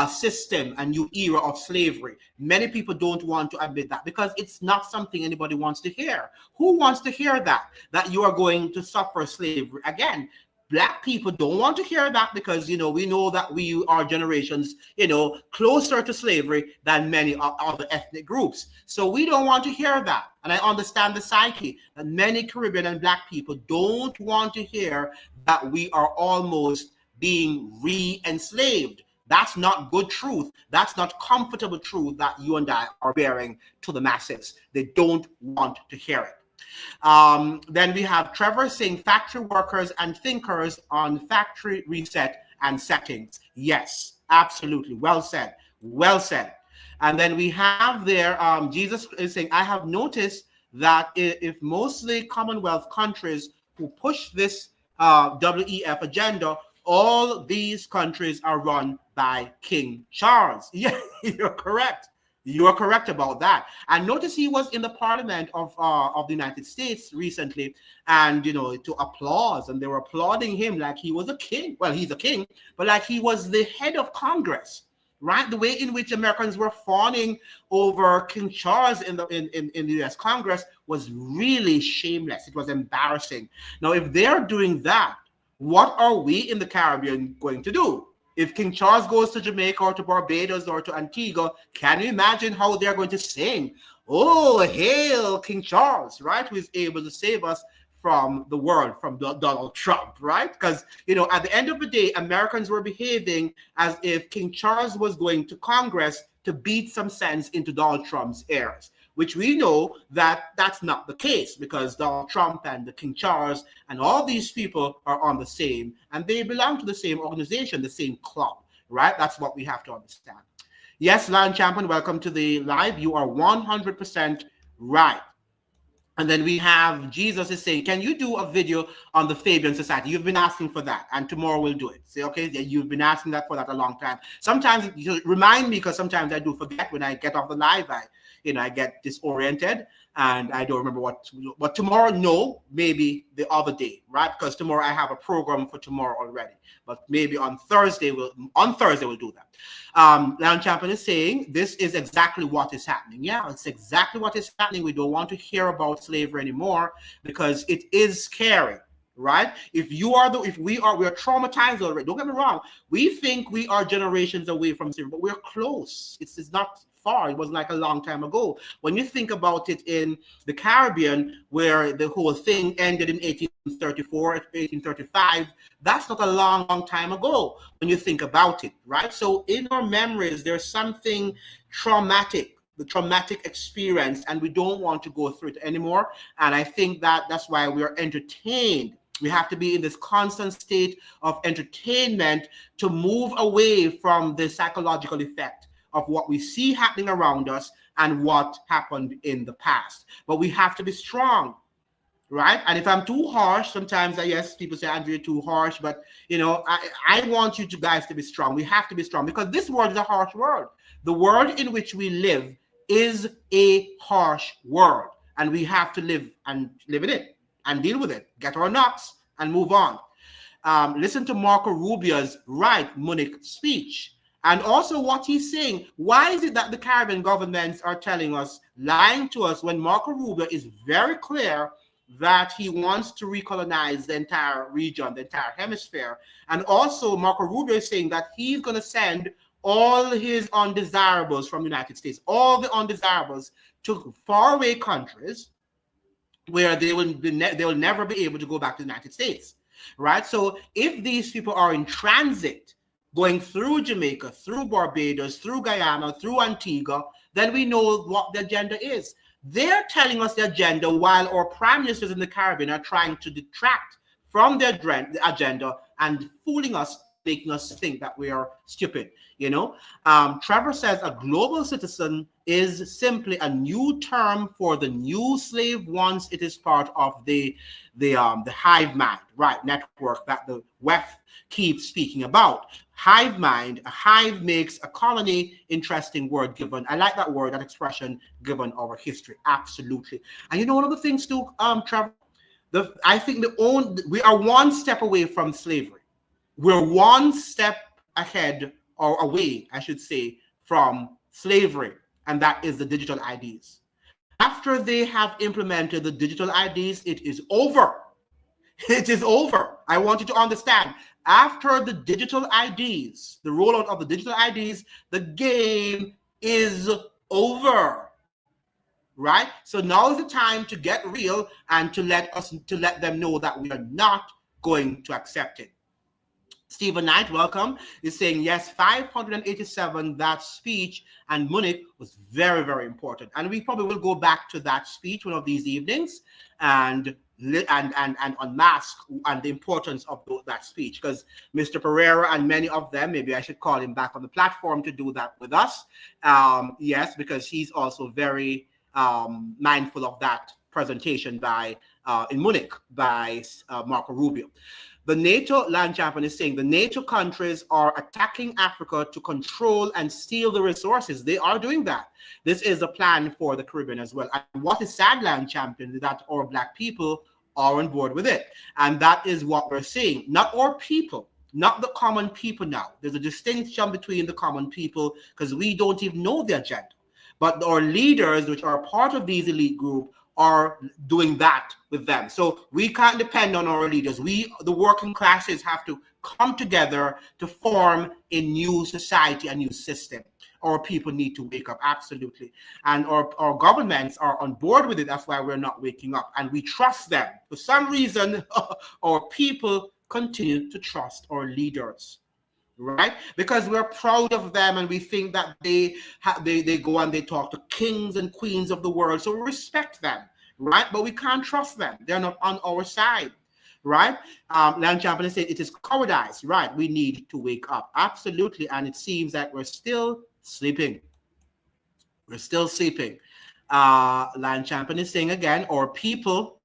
system, a new era of slavery. Many people don't want to admit that because it's not something anybody wants to hear. Who wants to hear that you are going to suffer slavery again? Black people don't want to hear that because, we know that we are generations, closer to slavery than many other ethnic groups. So we don't want to hear that. And I understand the psyche that many Caribbean and Black people don't want to hear that we are almost being re-enslaved. That's not good truth. That's not comfortable truth that you and I are bearing to the masses. They don't want to hear it. Then we have Trevor saying factory workers and thinkers on factory reset and settings. Yes, absolutely. Well said. Well said. And then we have there, Jesus is saying, I have noticed that if mostly Commonwealth countries who push this WEF agenda, all these countries are run by King Charles. Yeah, you're correct. You are correct about that. And notice he was in the Parliament of the United States recently, and to applause, and they were applauding him like he was a king. Well, he's a king, but like he was the head of Congress, right? The way in which Americans were fawning over King Charles in the U.S. Congress was really shameless. It was embarrassing. Now, if they're doing that, what are we in the Caribbean going to do? If King Charles goes to Jamaica or to Barbados or to Antigua, can you imagine how they're going to sing? Oh, hail King Charles, right? Who is able to save us from the world, from Donald Trump, right? Because, at the end of the day, Americans were behaving as if King Charles was going to Congress to beat some sense into Donald Trump's ears, which we know that that's not the case because Donald Trump and the King Charles and all these people are on the same, and they belong to the same organization, the same club, right? That's what we have to understand. Yes, Lion Champion, welcome to the live. You are 100% right. And then we have Jesus is saying, can you do a video on the Fabian Society? You've been asking for that, and tomorrow we'll do it. Say, okay, you've been asking that for that a long time. Sometimes you remind me because sometimes I do forget when I get off the live. I get disoriented. And I don't remember what tomorrow. No, maybe the other day, right? Because tomorrow I have a program for tomorrow already. But maybe on Thursday we'll do that. Lion Champion is saying this is exactly what is happening. Yeah, it's exactly what is happening. We don't want to hear about slavery anymore because it is scary. Right? If we are traumatized already. Don't get me wrong. We think we are generations away from slavery, but we're close. It's not far. It wasn't like a long time ago. When you think about it in the Caribbean, where the whole thing ended in 1834, 1835, that's not a long time ago when you think about it, right? So in our memories, there's something traumatic, the traumatic experience, and we don't want to go through it anymore. And I think that's why we are entertained. We have to be in this constant state of entertainment to move away from the psychological effect of what we see happening around us and what happened in the past. But we have to be strong, right? And if I'm too harsh, sometimes yes, people say, Andrew, you're too harsh, but I want you guys to be strong. We have to be strong because this world is a harsh world. The world in which we live is a harsh world, and we have to live in it and deal with it, get our knocks and move on. Listen to Marco Rubio's Munich speech. And also what he's saying. Why is it that the Caribbean governments are telling us, lying to us, when Marco Rubio is very clear that he wants to recolonize the entire region, the entire hemisphere? And also Marco Rubio is saying that he's going to send all his undesirables from the United States, all the undesirables, to faraway countries where they will never be able to go back to the United States, right? So if these people are in transit, going through Jamaica, through Barbados, through Guyana, through Antigua, then we know what the agenda is. They're telling us the agenda while our prime ministers in the Caribbean are trying to detract from their agenda and fooling us, making us think that we are stupid. Trevor says a global citizen is simply a new term for the new slave once it is part of the hive mind, right, network that the WEF keeps speaking about. Hive mind, a hive makes a colony. Interesting word given. I like that word, that expression, given our history. Absolutely. And one of the things too, Trevor, I think we are one step away from slavery. We're one step ahead, or away, I should say, from slavery, and that is the digital IDs. After they have implemented the digital IDs, it is over. It is over. I want you to understand. After the digital IDs, the rollout of the digital IDs, the game is over. Right? So now is the time to get real and to let them know that we are not going to accept it. Stephen Knight, welcome, is saying, yes, 587, that speech and Munich was very, very important. And we probably will go back to that speech one of these evenings and unmask and the importance of that speech, because Mr. Pereira and many of them, maybe I should call him back on the platform to do that with us. Yes, because he's also very mindful of that presentation in Munich by Marco Rubio. The NATO land champion is saying the NATO countries are attacking Africa to control and steal the resources. They are doing that. This is a plan for the Caribbean as well. And what is sad, land champion, is that our Black people are on board with it. And that is what we're seeing. Not our people, not the common people now. There's a distinction between the common people because we don't even know the agenda. But our leaders, which are part of these elite group, are doing that with them. So we can't depend on our leaders. The working classes, have to come together to form a new society, a new system. Our people need to wake up, absolutely. And our governments are on board with it. That's why we're not waking up. And we trust them. For some reason, our people continue to trust our leaders. Right? Because we're proud of them and we think that they go and they talk to kings and queens of the world. So we respect them, right? But we can't trust them. They're not on our side, right? Land Champion said it is cowardice, right? We need to wake up. Absolutely. And it seems that we're still sleeping. We're still sleeping. Land Champion is saying again, our people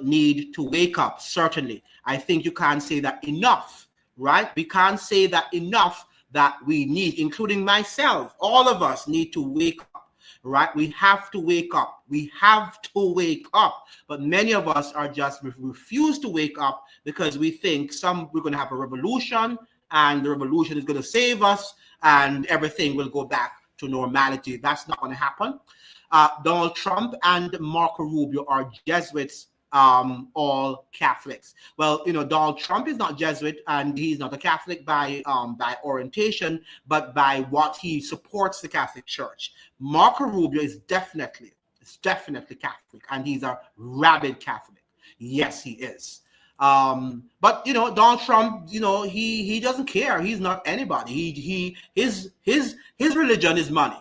need to wake up, certainly. I think you can't say that enough. Right? We can't say that enough, that we need, including myself, all of us need to wake up, right? We have to wake up. We have to wake up. But many of us are just refuse to wake up because we think we're going to have a revolution, and the revolution is going to save us, and everything will go back to normality. That's not going to happen. Donald Trump and Marco Rubio are Jesuits, all Catholics. Well, Donald Trump is not Jesuit, and he's not a Catholic by orientation, but by what he supports the Catholic Church. Marco Rubio is definitely Catholic, and he's a rabid Catholic. Yes, he is. But Donald Trump, he doesn't care. He's not anybody. His religion is money.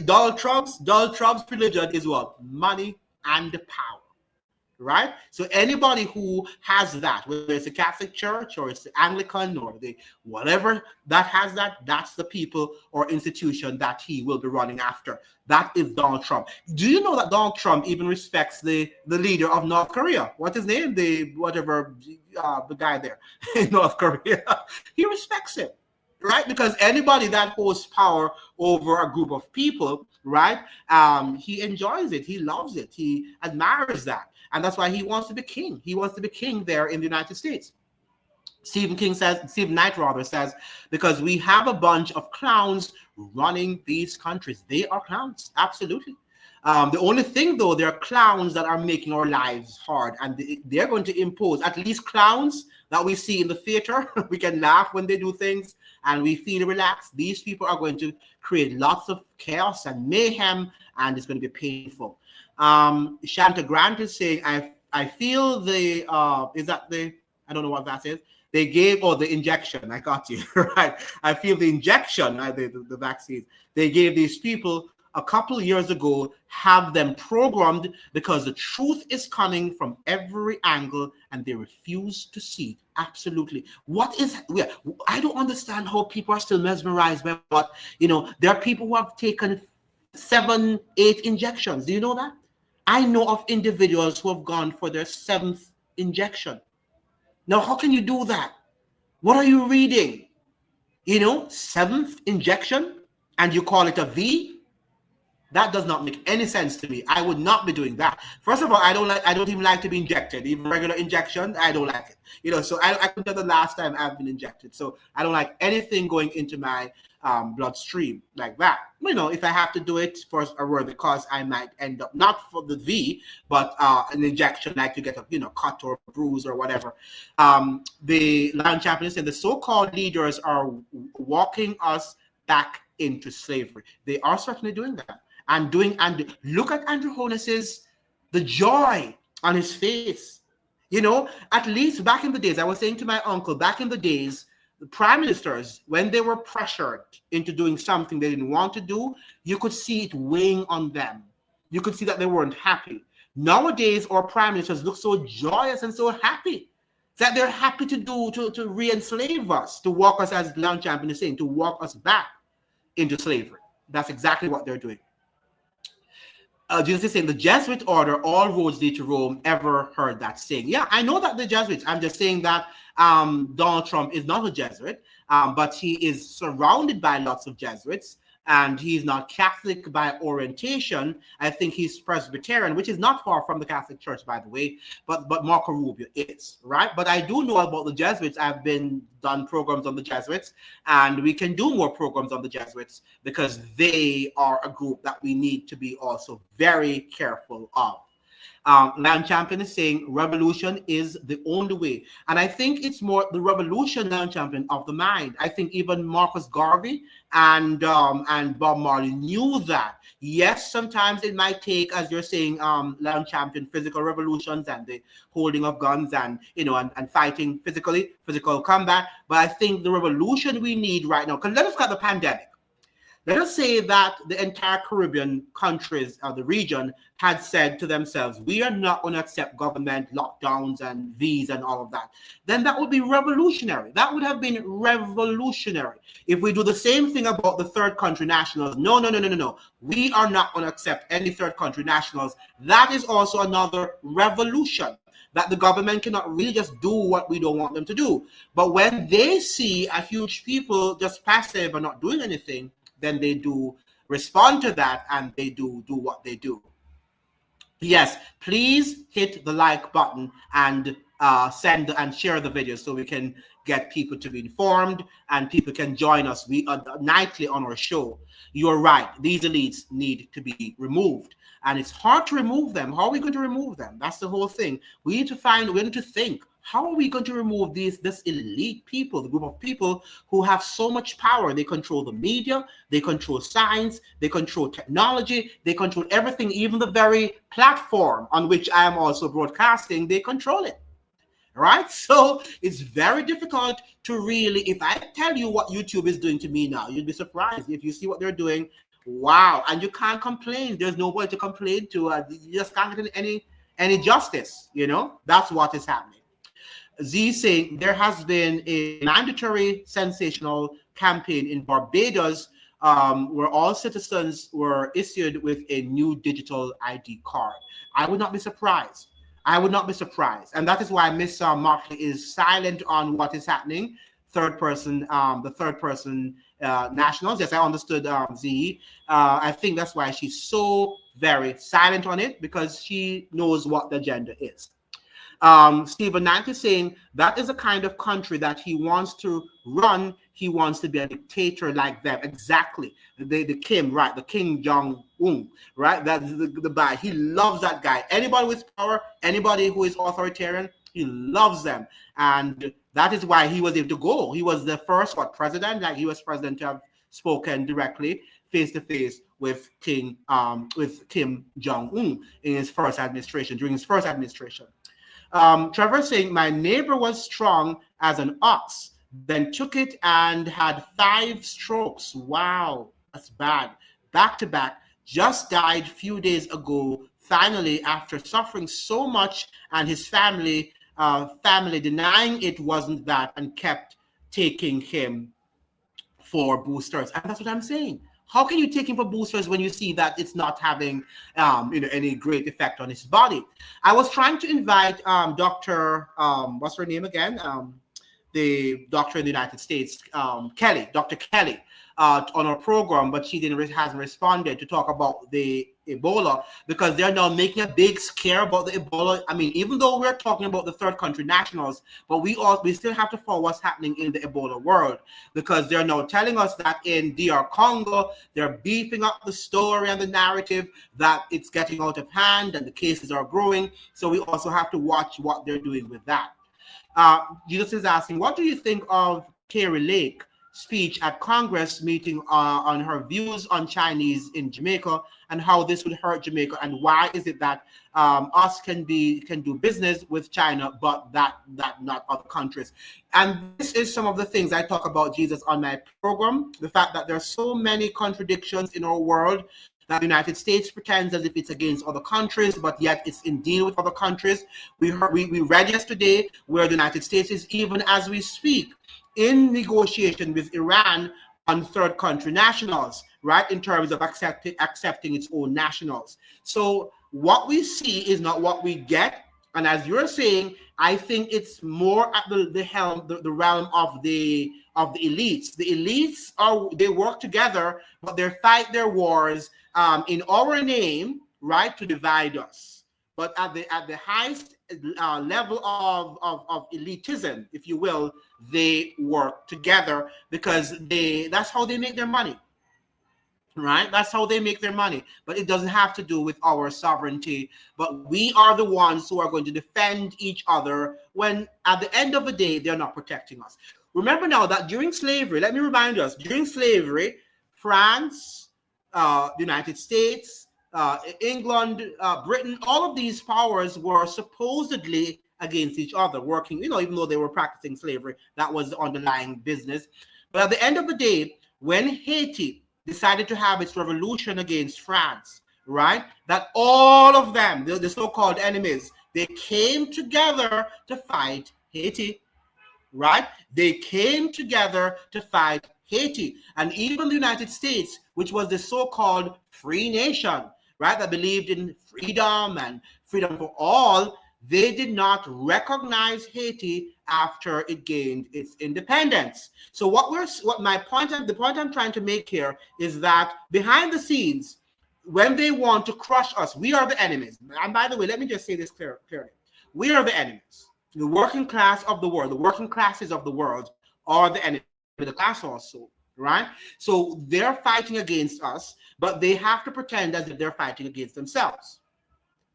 Donald Trump's religion is what? Money and power. Right? So anybody who has that, whether it's a Catholic Church or it's the Anglican or the whatever that has that's the people or institution that he will be running after. That is Donald Trump. Do you know that Donald Trump even respects the leader of North Korea? What's his name? The guy there in North Korea. He respects him. Right? Because anybody that holds power over a group of people, right? He enjoys it. He loves it. He admires that. And that's why he wants to be king. He wants to be king there in the United States. Stephen Knight says, because we have a bunch of clowns running these countries. They are clowns. Absolutely. The only thing, though, they're clowns that are making our lives hard, and they're going to impose, at least clowns that we see in the theater. We can laugh when they do things and we feel relaxed. These people are going to create lots of chaos and mayhem, and it's going to be painful. Shanta Grant is saying, I feel I don't know what that is. They gave, the injection. I got you, right? I feel the injection, the vaccines. They gave these people a couple of years ago, have them programmed because the truth is coming from every angle and they refuse to see it. Absolutely. I don't understand how people are still mesmerized by what, there are people who have taken 7, 8 injections. Do you know that? I know of individuals who have gone for their 7th injection. Now, how can you do that? What are you reading? 7th injection and you call it a V? That does not make any sense to me. I would not be doing that. First of all, I don't even like to be injected. Even regular injection, I don't like it. So I couldn't tell the last time I've been injected. So I don't like anything going into my bloodstream like that. If I have to do it for a worthy cause, I might end up, not for the V, but an injection, like to get a cut or a bruise or whatever. The Lion Champion is saying the so-called leaders are walking us back into slavery. They are certainly doing that. And look at Andrew Holness's, the joy on his face. At least back in the days, I was saying to my uncle, back in the days, the prime ministers, when they were pressured into doing something they didn't want to do, you could see it weighing on them. You could see that they weren't happy. Nowadays, our prime ministers look so joyous and so happy that they're happy to re-enslave us, to walk us, as Lion Champion is saying, to walk us back into slavery. That's exactly what they're doing. Jesus is saying the Jesuit order, all roads lead to Rome. Ever heard that saying? Yeah, I know that the Jesuits. I'm just saying that Donald Trump is not a Jesuit, but he is surrounded by lots of Jesuits, and he's not Catholic by orientation. I think he's Presbyterian, which is not far from the Catholic Church, by the way, but Marco Rubio is, right? But I do know about the Jesuits. I've done programs on the Jesuits, and we can do more programs on the Jesuits because they are a group that we need to be also very careful of. Lion Champion is saying revolution is the only way. And I think it's more the revolution, Lion Champion, of the mind. I think even Marcus Garvey and Bob Marley knew that. Yes, sometimes it might take, as you're saying, Lion Champion, physical revolutions and the holding of guns and, and fighting physical combat. But I think the revolution we need right now, because let us look at the pandemic. Let us say that the entire Caribbean countries of the region had said to themselves, we are not going to accept government lockdowns and V's and all of that. Then that would be revolutionary. That would have been revolutionary. If we do the same thing about the third country nationals, no. We are not going to accept any third country nationals. That is also another revolution, that the government cannot really just do what we don't want them to do. But when they see a huge people just passive and not doing anything, then they do respond to that, and they do what they do. Yes, please hit the like button and send and share the video so we can get people to be informed and people can join us nightly on our show. You're right. These elites need to be removed. And it's hard to remove them. How are we going to remove them? That's the whole thing. We need to think, how are we going to remove this elite people, the group of people who have so much power? They control the media, they control science, they control technology, they control everything, even the very platform on which I am also broadcasting, they control it. Right? So it's very difficult to really, if I tell you what YouTube is doing to me now, you'd be surprised if you see what they're doing. Wow. And you can't complain. There's nobody to complain to. You just can't get any justice. That's what is happening. Z saying there has been a mandatory sensational campaign in Barbados where all citizens were issued with a new digital ID card. I would not be surprised. And that is why Miss Mottley is silent on what is happening. The third person nationals. Yes, I understood Z. I think that's why she's so very silent on it, because she knows what the agenda is. Stephen Knight is saying that is a kind of country that he wants to run. He wants to be a dictator like them. Exactly. The Kim, right? The King Jong-un, right? That's the guy. He loves that guy. Anybody with power, anybody who is authoritarian, he loves them. And that is why he was able to go. He was the first president, like US president, to have spoken directly face to face with Kim Jong-un in his first administration, during his first administration. Trevor saying, my neighbor was strong as an ox, then took it and had 5 strokes. Wow, that's bad. Back to back, just died a few days ago, finally, after suffering so much, and his family denying it wasn't that and kept taking him for boosters. And that's what I'm saying. How can you take him for boosters when you see that it's not having any great effect on his body? I was trying to invite Dr. What's her name again? The doctor in the United States, Dr. Kelly, on our program, but she hasn't responded to talk about the Ebola, because they're now making a big scare about the Ebola. I mean, even though we're talking about the third country nationals, but we still have to follow what's happening in the Ebola world, because they're now telling us that in DR Congo, they're beefing up the story and the narrative that it's getting out of hand and the cases are growing. So we also have to watch what they're doing with that. Jesus is asking, what do you think of Carrie Lake speech at Congress meeting on her views on Chinese in Jamaica and how this would hurt Jamaica, and why is it that us can do business with China but that not other countries? And this is some of the things I talk about, Jesus, on my program, the fact that there are so many contradictions in our world, that the United States pretends as if it's against other countries, but yet it's in deal with other countries. We read yesterday where the United States is, even as we speak, in negotiation with Iran on third country nationals, right, in terms of accepting its own nationals. So what we see is not what we get. And as you're saying, I think it's more at the realm of the elites. The elites they work together, but they fight their wars in our name, right, to divide us. But at the highest level of elitism, if you will, they work together because that's how they make their money. Right? That's how they make their money. But it doesn't have to do with our sovereignty. But we are the ones who are going to defend each other when at the end of the day, they're not protecting us. Remember now that during slavery, let me remind us, during slavery, France, the United States, England, Britain, all of these powers were supposedly against each other, working, even though they were practicing slavery, that was the underlying business. But at the end of the day, when Haiti decided to have its revolution against France, right, that all of them, the so-called enemies, they came together to fight Haiti, right? They came together to fight Haiti. And even the United States, which was the so-called free nation, right, that believed in freedom and freedom for all, they did not recognize Haiti after it gained its independence. So the point I'm trying to make here is that behind the scenes, when they want to crush us, we are the enemies. And by the way, let me just say this clearly. We are the enemies. The working class of the world, the working classes of the world are the enemy of the class also, right? So they're fighting against us, but they have to pretend as if they're fighting against themselves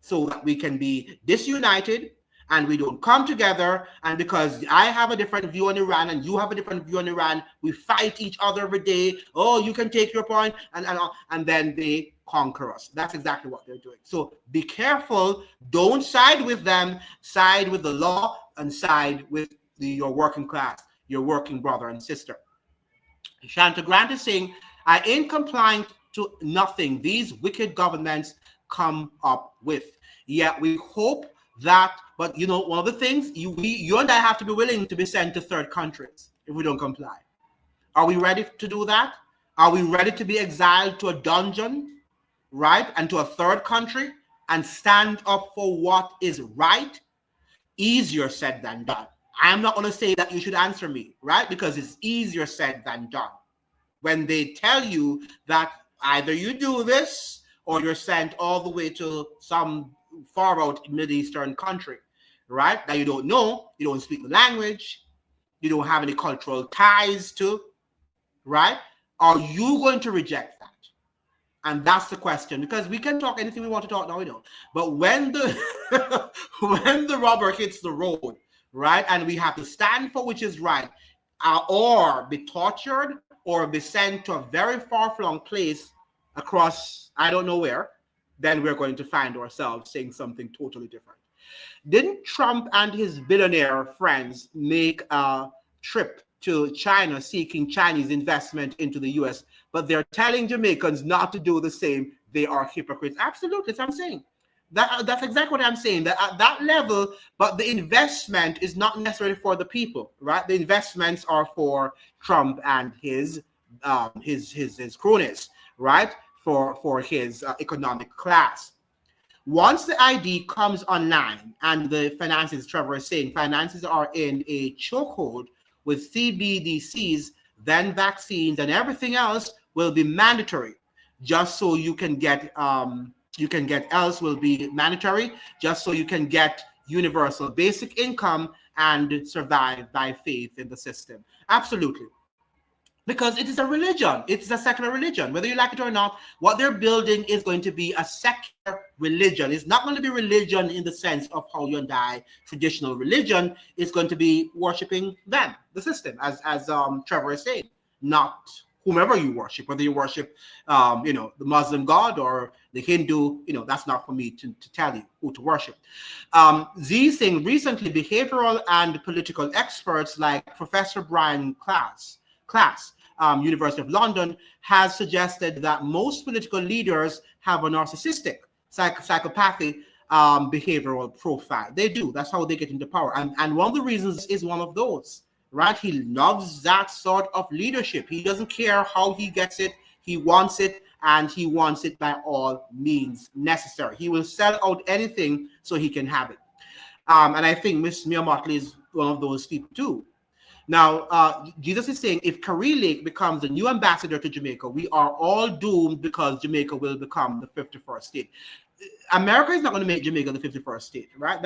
so that we can be disunited and we don't come together. And because I have a different view on Iran and you have a different view on Iran, we fight each other every day. Oh, you can take your point, and then they conquer us. That's exactly what they're doing. So be careful. Don't side with them. Side with the law and side with your working class, your working brother and sister. Shanta Grant is saying, I ain't complying to nothing these wicked governments come up with. Yeah, we hope that, but you know, one of the things, you and I have to be willing to be sent to third countries if we don't comply. Are we ready to do that? Are we ready to be exiled to a dungeon, right? And to a third country and stand up for what is right? Easier said than done. I'm not going to say that you should answer me, right? Because it's easier said than done. When they tell you that either you do this or you're sent all the way to some far out Mideastern country, right? That you don't know, you don't speak the language, you don't have any cultural ties to, right? Are you going to reject that? And that's the question, because we can talk anything we want to talk, now we don't. But when the when the rubber hits the road, right, and we have to stand for which is right, or be tortured or be sent to a very far-flung place across, I don't know where, then we're going to find ourselves saying something totally different. Didn't Trump and his billionaire friends make a trip to China seeking Chinese investment into the US, but they're telling Jamaicans not to do the same? They are hypocrites. Absolutely, that's what I'm saying. That's exactly what I'm saying. That at that level, but the investment is not necessarily for the people, right? The investments are for Trump and his cronies, right? For his economic class. Once the ID comes online and the finances, Trevor is saying, finances are in a chokehold with CBDCs, then vaccines and everything else will be mandatory. Just so you can get else will be mandatory, just so you can get universal basic income and survive by faith in the system. Absolutely. Because it is a religion. It's a secular religion. Whether you like it or not, what they're building is going to be a secular religion. It's not going to be religion in the sense of how you and I, traditional religion. It's going to be worshiping them, the system, as Trevor is saying, not whomever you worship, whether you worship, the Muslim God or the Hindu, that's not for me to tell you who to worship. These things, recently, behavioral and political experts like Professor Brian Class, University of London, has suggested that most political leaders have a narcissistic, psychopathic behavioral profile. They do. That's how they get into power. And one of the reasons is one of those, right? He loves that sort of leadership. He doesn't care how he gets it. He wants it, and he wants it by all means necessary. He will sell out anything so he can have it. And I think Miss Mia Mottley is one of those people too. Now, Jesus is saying, if Carrie Lake becomes the new ambassador to Jamaica, we are all doomed because Jamaica will become the 51st state. America is not going to make Jamaica the 51st state, right?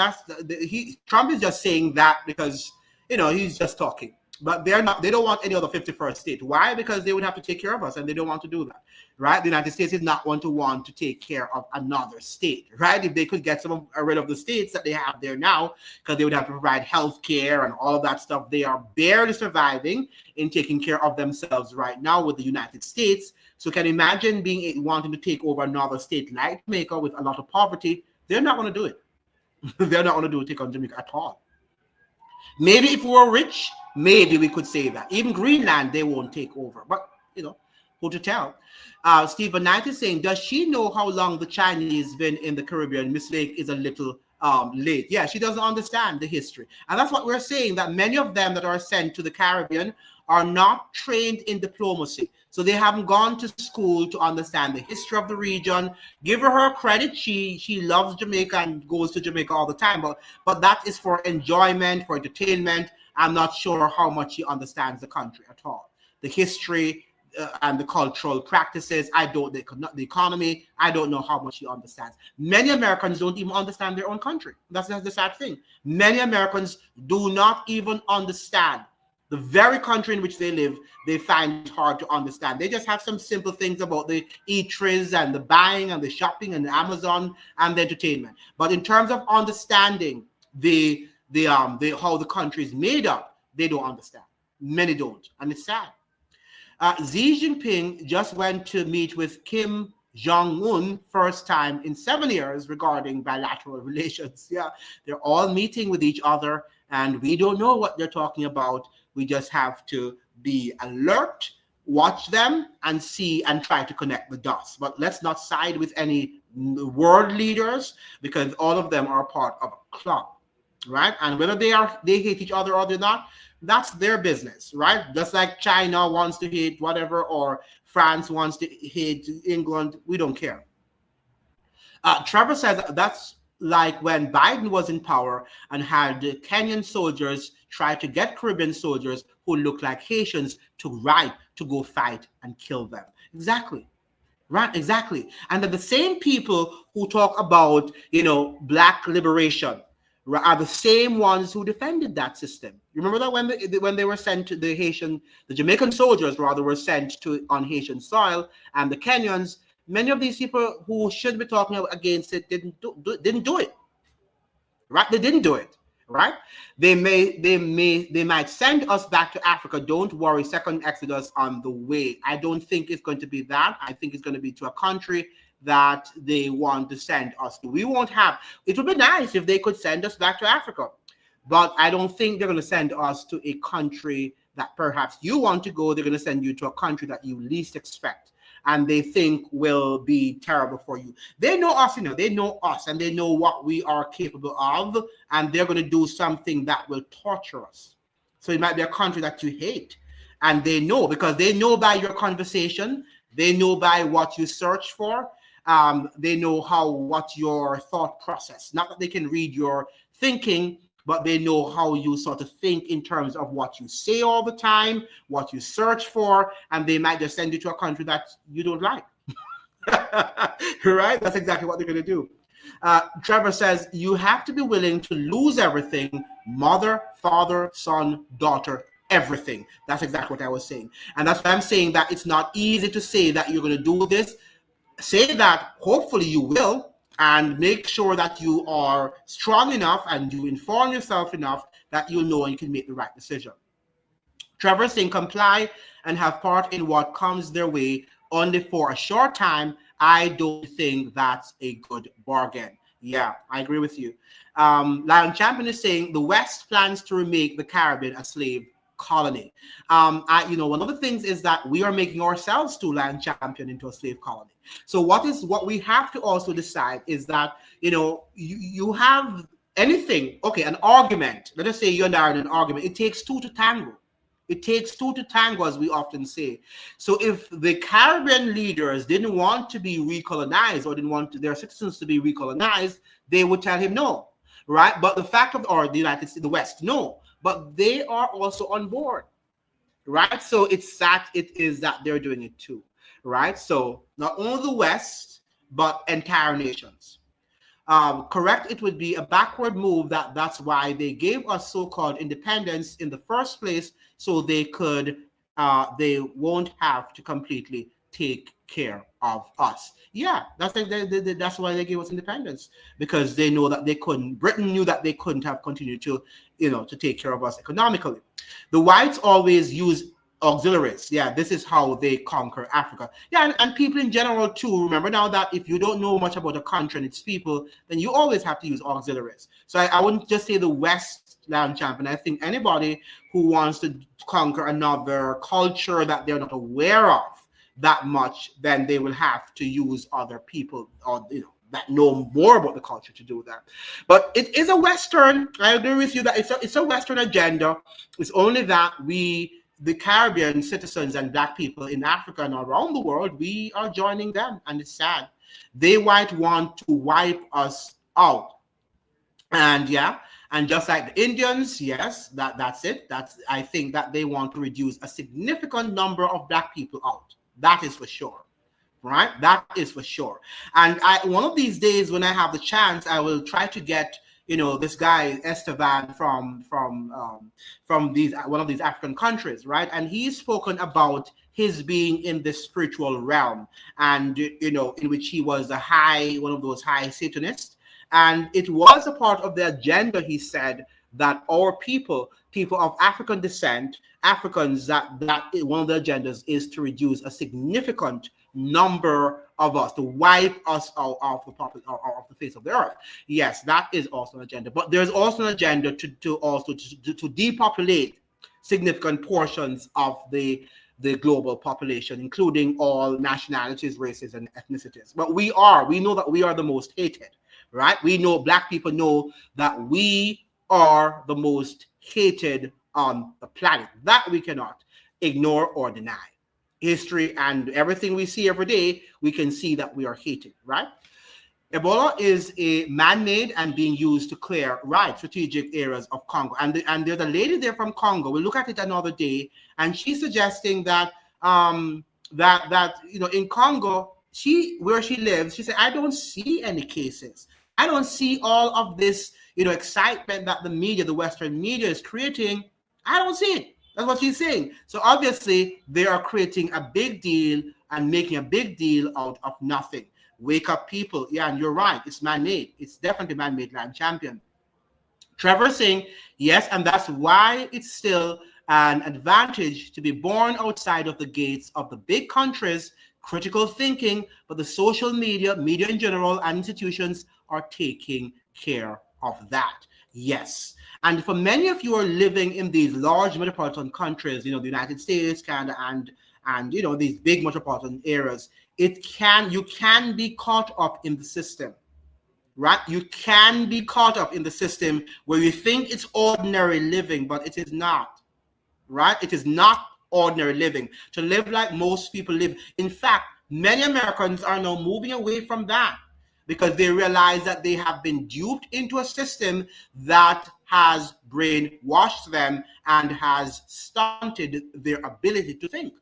Trump is just saying that because, he's just talking. But they don't want any other 51st state. Why? Because they would have to take care of us, and they don't want to do that, right? The United States is not going to want to take care of another state, right? If they could get rid of the states that they have there now, because they would have to provide health care and all of that stuff. They are barely surviving in taking care of themselves right now with the United States. So can you imagine wanting to take over another state like Jamaica with a lot of poverty? They're not going to do it. They're not going to take on Jamaica at all. Maybe if we were rich, maybe we could say that. Even Greenland, they won't take over. But, who to tell? Stephen Knight is saying, does she know how long the Chinese been in the Caribbean? Miss Lake is a little late. Yeah, she doesn't understand the history. And that's what we're saying, that many of them that are sent to the Caribbean are not trained in diplomacy. So they haven't gone to school to understand the history of the region. Give her credit. She loves Jamaica and goes to Jamaica all the time. But that is for enjoyment, for entertainment. I'm not sure how much she understands the country at all. The history and the cultural practices. I don't, the economy. I don't know how much she understands. Many Americans don't even understand their own country. That's the sad thing. Many Americans do not even understand the very country in which they live. They find it hard to understand. They just have some simple things about the eateries and the buying and the shopping and the Amazon and the entertainment. But in terms of understanding the how the country is made up, they don't understand. Many don't, and it's sad. Xi Jinping just went to meet with Kim Jong-un first time in 7 years regarding bilateral relations. Yeah, they're all meeting with each other, and we don't know what they're talking about. We just have to be alert, watch them, and see and try to connect the dots. But let's not side with any world leaders, because all of them are part of a club, right? And whether they hate each other or they're not, that's their business, right? Just like China wants to hate whatever, or France wants to hate England, we don't care. Trevor says that's like when Biden was in power and had Kenyan soldiers try to get Caribbean soldiers who look like Haitians to go fight and kill them. Exactly. Right, exactly. And then the same people who talk about, black liberation are the same ones who defended that system. You remember that when they were sent to the Jamaican soldiers rather were sent on Haitian soil, and the Kenyans, many of these people who should be talking against it didn't do it. Right? They didn't do it. Right? They might send us back to Africa. Don't worry, second exodus on the way. I don't think it's going to be that. I think it's going to be to a country that they want to send us to. It would be nice if they could send us back to Africa, but I don't think they're going to send us to a country that perhaps you want to go. They're going to send you to a country that you least expect and they think will be terrible for you. They know us, they know us, and they know what we are capable of, and they're going to do something that will torture us. So it might be a country that you hate, and they know, because they know by your conversation, they know by what you search for, they know what your thought process, not that they can read your thinking, but they know how you sort of think in terms of what you say all the time, what you search for, and they might just send you to a country that you don't like. Right? That's exactly what they're going to do. Trevor says, you have to be willing to lose everything, mother, father, son, daughter, everything. That's exactly what I was saying. And that's why I'm saying that it's not easy to say that you're going to do this. Say that hopefully you will, and make sure that you are strong enough and you inform yourself enough that you know and you can make the right decision. Trevor saying, comply and have part in what comes their way only for a short time. I don't think that's a good bargain. Yeah, I agree with you. Lion Champion is saying the West plans to remake the Caribbean a slave colony. One of the things is that we are making ourselves to Lion Champion into a slave colony. So what we have to also decide is that, you have anything, okay, an argument. Let us say you and I are in an argument. It takes two to tango. It takes two to tango, as we often say. So if the Caribbean leaders didn't want to be recolonized or didn't want their citizens to be recolonized, they would tell him no, right? But the fact of, or the United States, the West, no. But they are also on board, right? So it is that they're doing it too, right? So not only the West, but entire nations. Correct, it would be a backward move. That's why they gave us so-called independence in the first place, so they won't have to completely take care of us. Yeah, that's why they gave us independence, because they know that Britain knew that they couldn't have continued to take care of us economically. The whites always use auxiliaries. Yeah, this is how they conquer Africa. Yeah, and people in general too. Remember now that if you don't know much about a country and its people, then you always have to use auxiliaries. So I wouldn't just say the West land champion. I think anybody who wants to conquer another culture that they're not aware of that much, then they will have to use other people or that know more about the culture to do that. But it is a Western. I agree with you that it's a Western agenda. It's only that we the Caribbean citizens and black people in Africa and around the world, we are joining them, and it's sad. They might want to wipe us out. And yeah, and just like the Indians, yes, that's it. I think that they want to reduce a significant number of black people out. That is for sure. Right? That is for sure. And one of these days when I have the chance, I will try to get, this guy Estevan from these one of these African countries, right? And he's spoken about his being in the spiritual realm, and in which he was one of those high Satanists. And it was a part of the agenda, he said, that our people of African descent, Africans, that one of the agendas is to reduce a significant number of us, to wipe us out of the face of the earth. Yes, that is also an agenda. But there's also an agenda to depopulate significant portions of the global population, including all nationalities, races, and ethnicities. But we know that we are the most hated. Right? We know, black people know that we are the most hated on the planet. That we cannot ignore or deny. History and everything we see every day, we can see that we are hated, right? Ebola is a man-made and being used to clear strategic areas of Congo. And there's a lady there from Congo. We'll look at it another day, and she's suggesting that in Congo, where she lives, she said, I don't see any cases. I don't see all of this, excitement that the Western media is creating. I don't see it. That's what she's saying. So obviously they are creating a big deal and making a big deal out of nothing. Wake up, people. Yeah, and you're right. It's man-made. It's definitely man-made, Land Champion. Trevor saying, yes, and that's why it's still an advantage to be born outside of the gates of the big countries. Critical thinking, but the social media in general, and institutions are taking care of that. Yes. And for many of you are living in these large metropolitan countries, the United States, Canada, and these big metropolitan areas, you can be caught up in the system, right? You can be caught up in the system where you think it's ordinary living, but it is not, right? It is not ordinary living. To live like most people live. In fact, many Americans are now moving away from that because they realize that they have been duped into a system that has brainwashed them and has stunted their ability to think.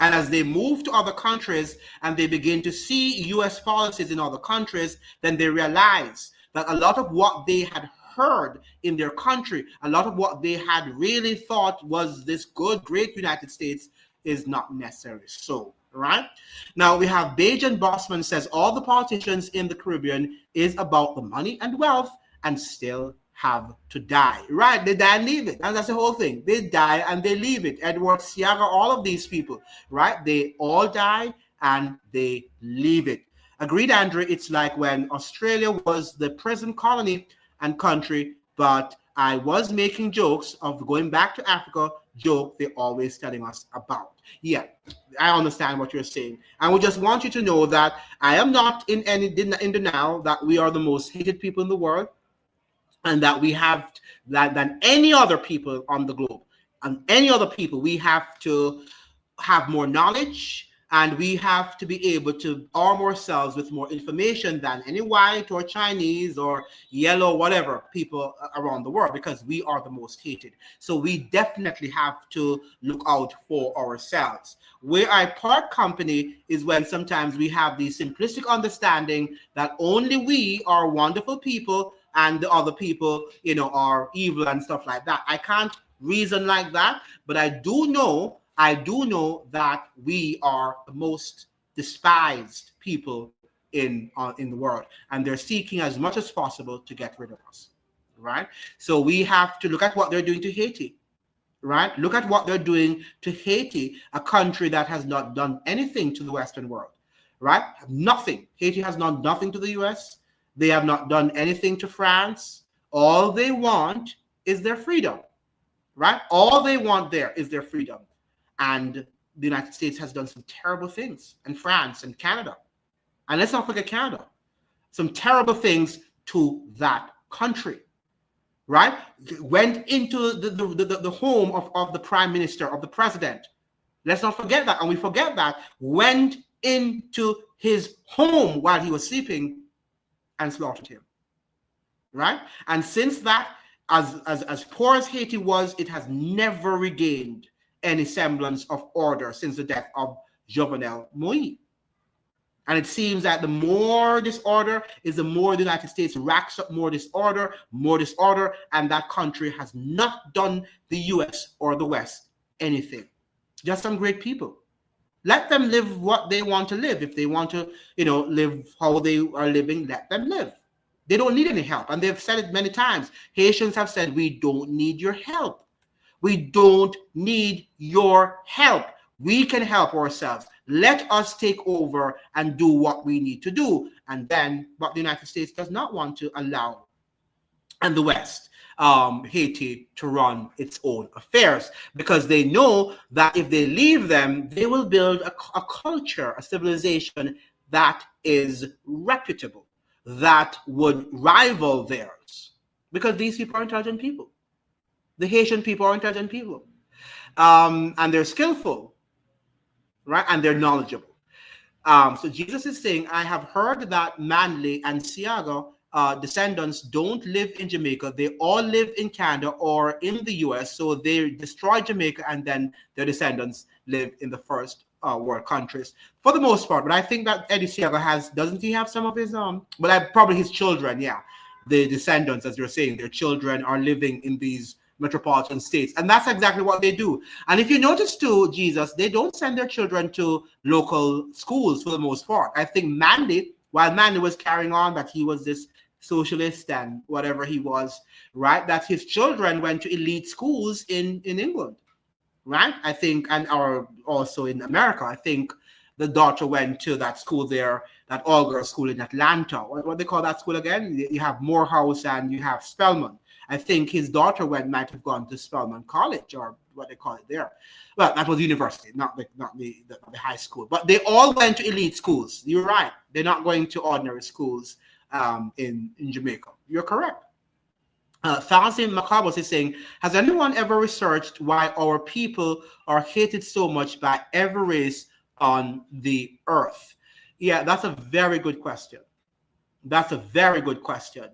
And as they move to other countries and they begin to see US policies in other countries, then they realize that a lot of what they had heard in their country, a lot of what they had really thought was this good, great United States is not necessarily so. Right? Now we have Bajan Bossman says all the politicians in the Caribbean is about the money and wealth and still have to die. Right? They die and leave it. And that's the whole thing. They die and they leave it. Edward Siaga, all of these people, right? They all die and they leave it. Agreed, Andrew. It's like when Australia was the prison colony and country, but I was making jokes of going back to Africa, joke they're always telling us about. Yeah, I understand what you're saying. And we just want you to know that I am not in denial that we are the most hated people in the world and that we have than any other people on the globe. And any other people, we have to have more knowledge and we have to be able to arm ourselves with more information than any white or Chinese or yellow, whatever people around the world, because we are the most hated. So we definitely have to look out for ourselves. Where I part company is when sometimes we have the simplistic understanding that only we are wonderful people and the other people, are evil and stuff like that. I can't reason like that, but I do know that we are the most despised people in the world, and they're seeking as much as possible to get rid of us, right? So we have to look at what they're doing to Haiti, right? Look at what they're doing to Haiti, a country that has not done anything to the Western world, right? Nothing. Haiti has done nothing to the US. They have not done anything to France. All they want is their freedom, right? All they want there is their freedom. And the United States has done some terrible things, and France and Canada. And let's not forget Canada. Some terrible things to that country. right? Went into the home of the prime minister, of the president. Let's not forget that. And we forget that. Went into his home while he was sleeping and slaughtered him, right? And since that, as poor as Haiti was, it has never regained any semblance of order since the death of Jovenel Moïse. And it seems that the more disorder is, the more the United States racks up more disorder, and that country has not done the US or the West anything. Just some great people. Let them live what they want to live. If they want to, live how they are living, let them live. They don't need any help. And they've said it many times. Haitians have said, we don't need your help. We don't need your help. We can help ourselves. Let us take over and do what we need to do. And then, but the United States does not want to allow, and the West, Haiti to run its own affairs, because they know that if they leave them, they will build a culture, a civilization that is reputable, that would rival theirs, because these people are intelligent people. The Haitian people are intelligent people, and they're skillful, right? And they're knowledgeable. So Jesus is saying, I have heard that Manley and Siaga descendants don't live in Jamaica. They all live in Canada or in the US. So they destroyed Jamaica, and then their descendants live in the first world countries for the most part. But I think that Eddie Siaga doesn't he have some of his, probably his children, yeah. The descendants, as you're saying, their children are living in these metropolitan states. And that's exactly what they do. And if you notice too, Jesus, they don't send their children to local schools for the most part. I think Manley, while Manley was carrying on that he was this socialist and whatever he was, right, that his children went to elite schools in England, right? I think, and or also in America. I think the daughter went to that school there, that all-girls school in Atlanta. What they call that school again? You have Morehouse and you have Spelman. I think his daughter might have gone to Spelman College, or what they call it there. Well, that was university, not the high school. But they all went to elite schools. You're right. They're not going to ordinary schools in Jamaica. You're correct. Thousand Macabros is saying, has anyone ever researched why our people are hated so much by every race on the earth? Yeah, that's a very good question. That's a very good question.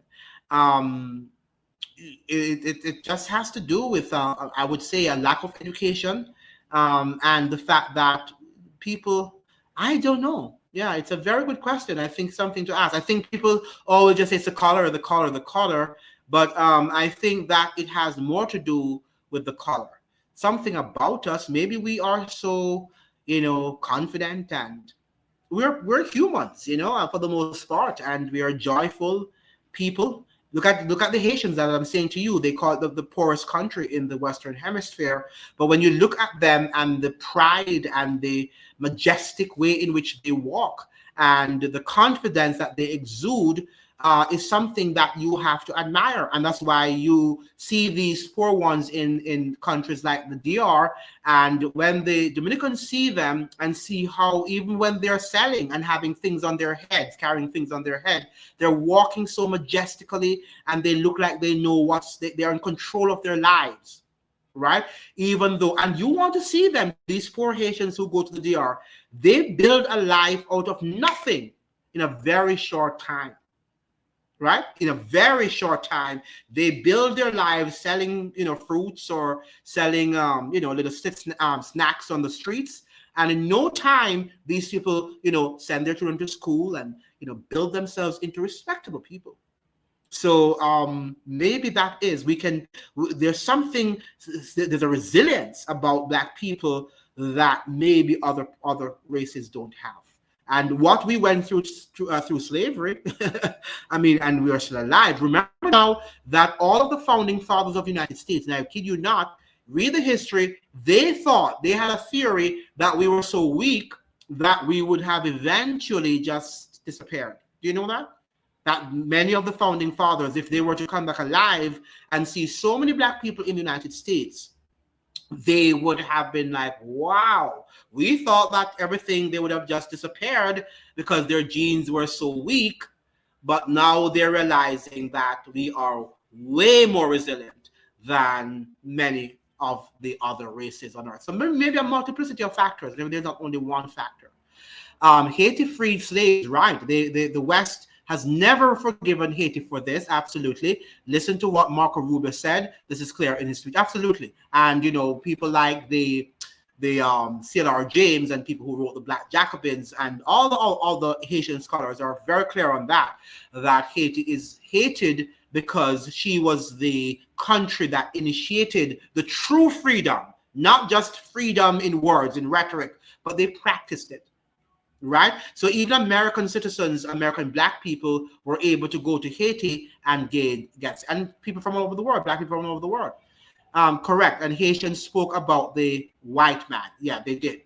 It just has to do with, I would say, a lack of education, and the fact that people, I don't know. Yeah, it's a very good question. I think something to ask. I think people always just say it's the color, the color, the color. But I think that it has more to do with the color. Something about us, maybe we are so, confident, and we're humans, for the most part, and we are joyful people. Look at the Haitians, that I'm saying to you, they call it the poorest country in the Western Hemisphere. But when you look at them and the pride and the majestic way in which they walk and the confidence that they exude, is something that you have to admire. And that's why you see these poor ones in countries like the DR. And when the Dominicans see them and see how even when they're selling and having things on their heads, carrying things on their head, they're walking so majestically, and they look like they know they're in control of their lives, right? Even though, and you want to see them, these poor Haitians who go to the DR, they build a life out of nothing in a very short time. Right? In a very short time, they build their lives selling, fruits or selling, little snacks on the streets. And in no time, these people, send their children to school and, build themselves into respectable people. So maybe there's a resilience about Black people that maybe other races don't have. And what we went through slavery, and we are still alive. Remember now that all of the founding fathers of the United States, and I kid you not, read the history, they had a theory that we were so weak that we would have eventually just disappeared. Do you know that? That many of the founding fathers, if they were to come back alive and see so many Black people in the United States, they would have been like, wow, we thought that they would have just disappeared because their genes were so weak. But now they're realizing that we are way more resilient than many of the other races on earth. So maybe a multiplicity of factors. Maybe there's not only one factor. Haiti freed slaves, right? The West has never forgiven Haiti for this. Absolutely. Listen to what Marco Rubio said. This is clear in his speech. Absolutely. And people like the C.L.R. James and people who wrote the Black Jacobins and all the Haitian scholars are very clear on that Haiti is hated because she was the country that initiated the true freedom, not just freedom in words, in rhetoric, but they practiced it. Right? So even American citizens, American Black people were able to go to Haiti and get, and people from all over the world, Black people from all over the world. Correct. And Haitians spoke about the white man. Yeah, they did.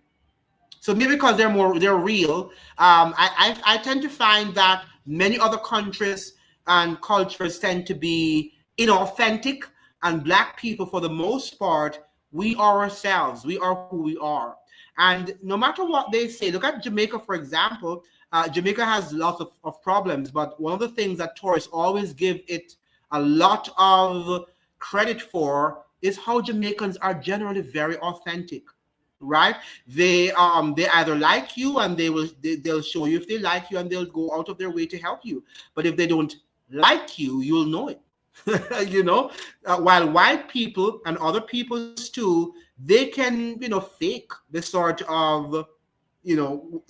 So maybe because they're real. I tend to find that many other countries and cultures tend to be inauthentic, and Black people, for the most part, we are ourselves. We are who we are. And no matter what they say, look at Jamaica, for example. Jamaica has lots of problems, but one of the things that tourists always give it a lot of credit for is how Jamaicans are generally very authentic, right? They either like you and they'll show you if they like you and they'll go out of their way to help you. But if they don't like you, you'll know it. While white people and other peoples too, they can fake this sort of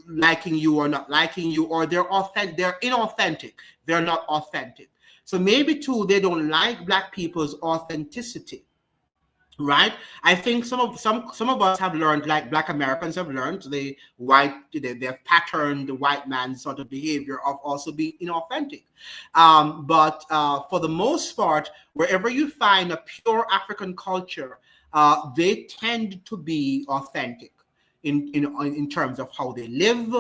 liking you or not liking you, or they're inauthentic, they're not authentic. So maybe too they don't like Black people's authenticity, right? I think some of us have learned, like Black Americans have learned, they've patterned the white man's sort of behavior of also being inauthentic. But for the most part, wherever you find a pure African culture, they tend to be authentic in terms of how they live,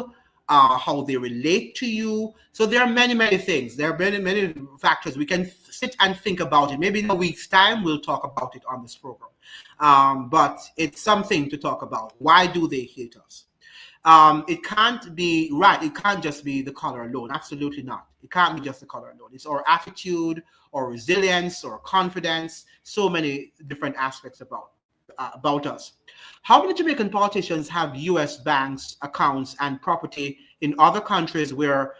how they relate to you. So there are many things. There are many factors. We can sit and think about it. Maybe in a week's time, we'll talk about it on this program. But it's something to talk about. Why do they hate us? It can't be right. It can't just be the color alone. Absolutely not. It can't be just the color alone. It's our attitude, or resilience, or confidence. So many different aspects about us. How many Jamaican politicians have U.S. banks accounts and property in other countries where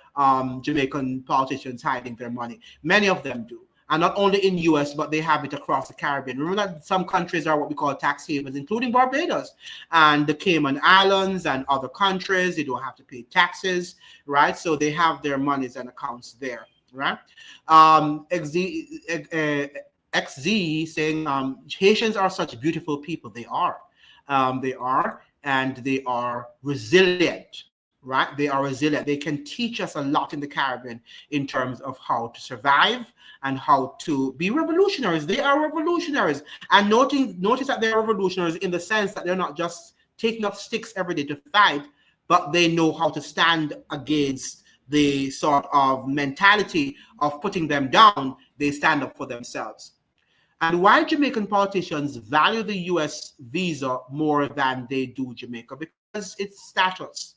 Jamaican politicians hiding their money? Many of them do. And not only in U.S., but they have it across the Caribbean. Remember that some countries are what we call tax havens, including Barbados and the Cayman Islands and other countries. They don't have to pay taxes, right? So they have their monies and accounts there, right? XZ saying Haitians are such beautiful people. They are, and they are resilient, right? They are resilient. They can teach us a lot in the Caribbean in terms of how to survive and how to be revolutionaries. They are revolutionaries, and notice that they're revolutionaries in the sense that they're not just taking up sticks every day to fight, but they know how to stand against the sort of mentality of putting them down. They stand up for themselves. And why Jamaican politicians value the U.S. visa more than they do Jamaica? Because it's status.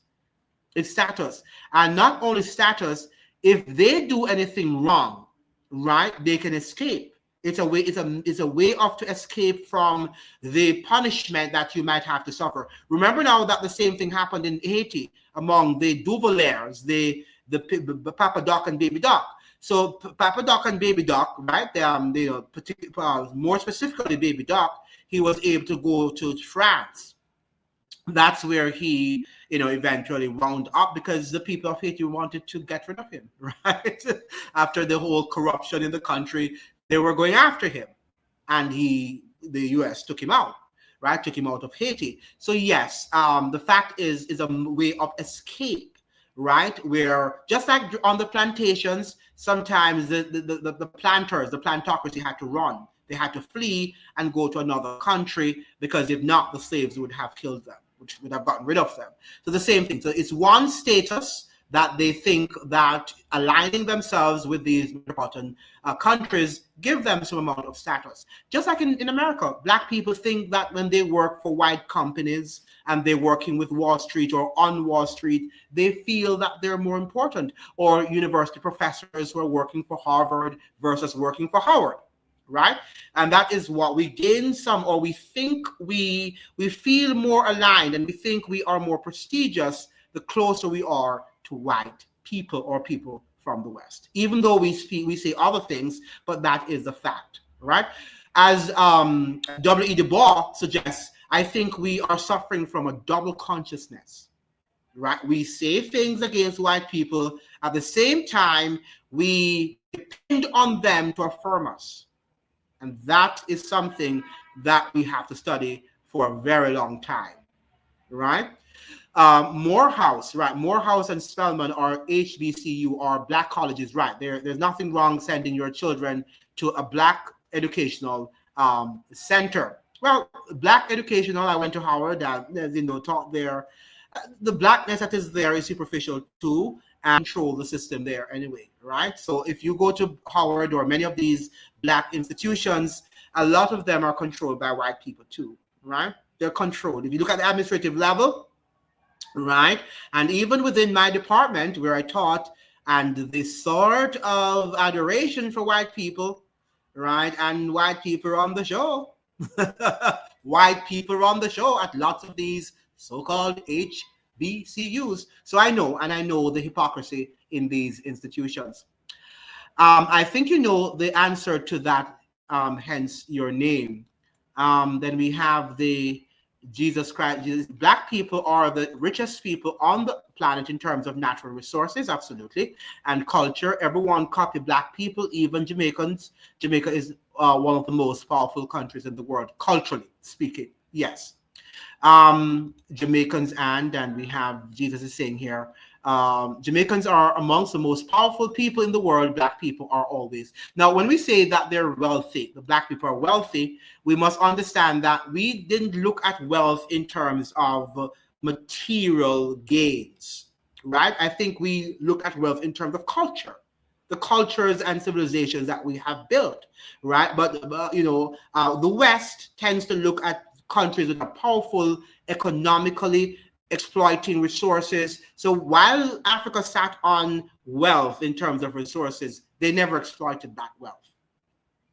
It's status. And not only status, if they do anything wrong, right, they can escape. It's a way to escape from the punishment that you might have to suffer. Remember now that the same thing happened in Haiti among the Duvaliers, the Papa Doc and Baby Doc. So Papa Doc and Baby Doc, right? More specifically, Baby Doc, he was able to go to France. That's where he, eventually wound up, because the people of Haiti wanted to get rid of him, right? After the whole corruption in the country, they were going after him, and the U.S. took him out, right? Took him out of Haiti. So yes, the fact is a way of escape, right? Where just like on the plantations, sometimes the planters, the plantocracy had to run. They had to flee and go to another country, because if not, the slaves would have killed them, which would have gotten rid of them. So the same thing. So it's one status that they think that aligning themselves with these metropolitan countries give them some amount of status. Just like in America, Black people think that when they work for white companies and they're working with Wall Street or on Wall Street, they feel that they're more important. Or university professors who are working for Harvard versus working for Howard. right? And that is what we gain some, or we think we feel more aligned, and we think we are more prestigious the closer we are to white people or people from the West, even though we say other things, but that is a fact, right? As W.E. Du Bois suggests, I think we are suffering from a double consciousness, right? We say things against white people. At the same time, we depend on them to affirm us. And that is something that we have to study for a very long time, right? Morehouse, right? Morehouse and Spelman are HBCU, or black colleges, right? There's nothing wrong sending your children to a black educational center. Well, black educational, I went to Howard, taught there. The blackness that is there is superficial too, and control the system there anyway, right? So if you go to Howard or many of these black institutions, a lot of them are controlled by white people too, right? They're controlled. If you look at the administrative level, right? And even within my department where I taught, and the sort of adoration for white people, right? And white people on the show, white people on the show at lots of these so-called HBCUs. So I know the hypocrisy in these institutions. I think you know the answer to that, hence your name. Then we have the Jesus Christ. Black people are the richest people on the planet in terms of natural resources, absolutely, and culture. Everyone copy black people, even Jamaicans. Jamaica is one of the most powerful countries in the world, culturally speaking. Yes. Jamaicans and we have, Jesus is saying here, Jamaicans are amongst the most powerful people in the world. Black people are always. Now, when we say that they're wealthy, the black people are wealthy, we must understand that we didn't look at wealth in terms of material gains, right? I think we look at wealth in terms of culture, the cultures and civilizations that we have built, right? But the West tends to look at countries that are powerful economically, exploiting resources. So while Africa sat on wealth in terms of resources, they never exploited that wealth,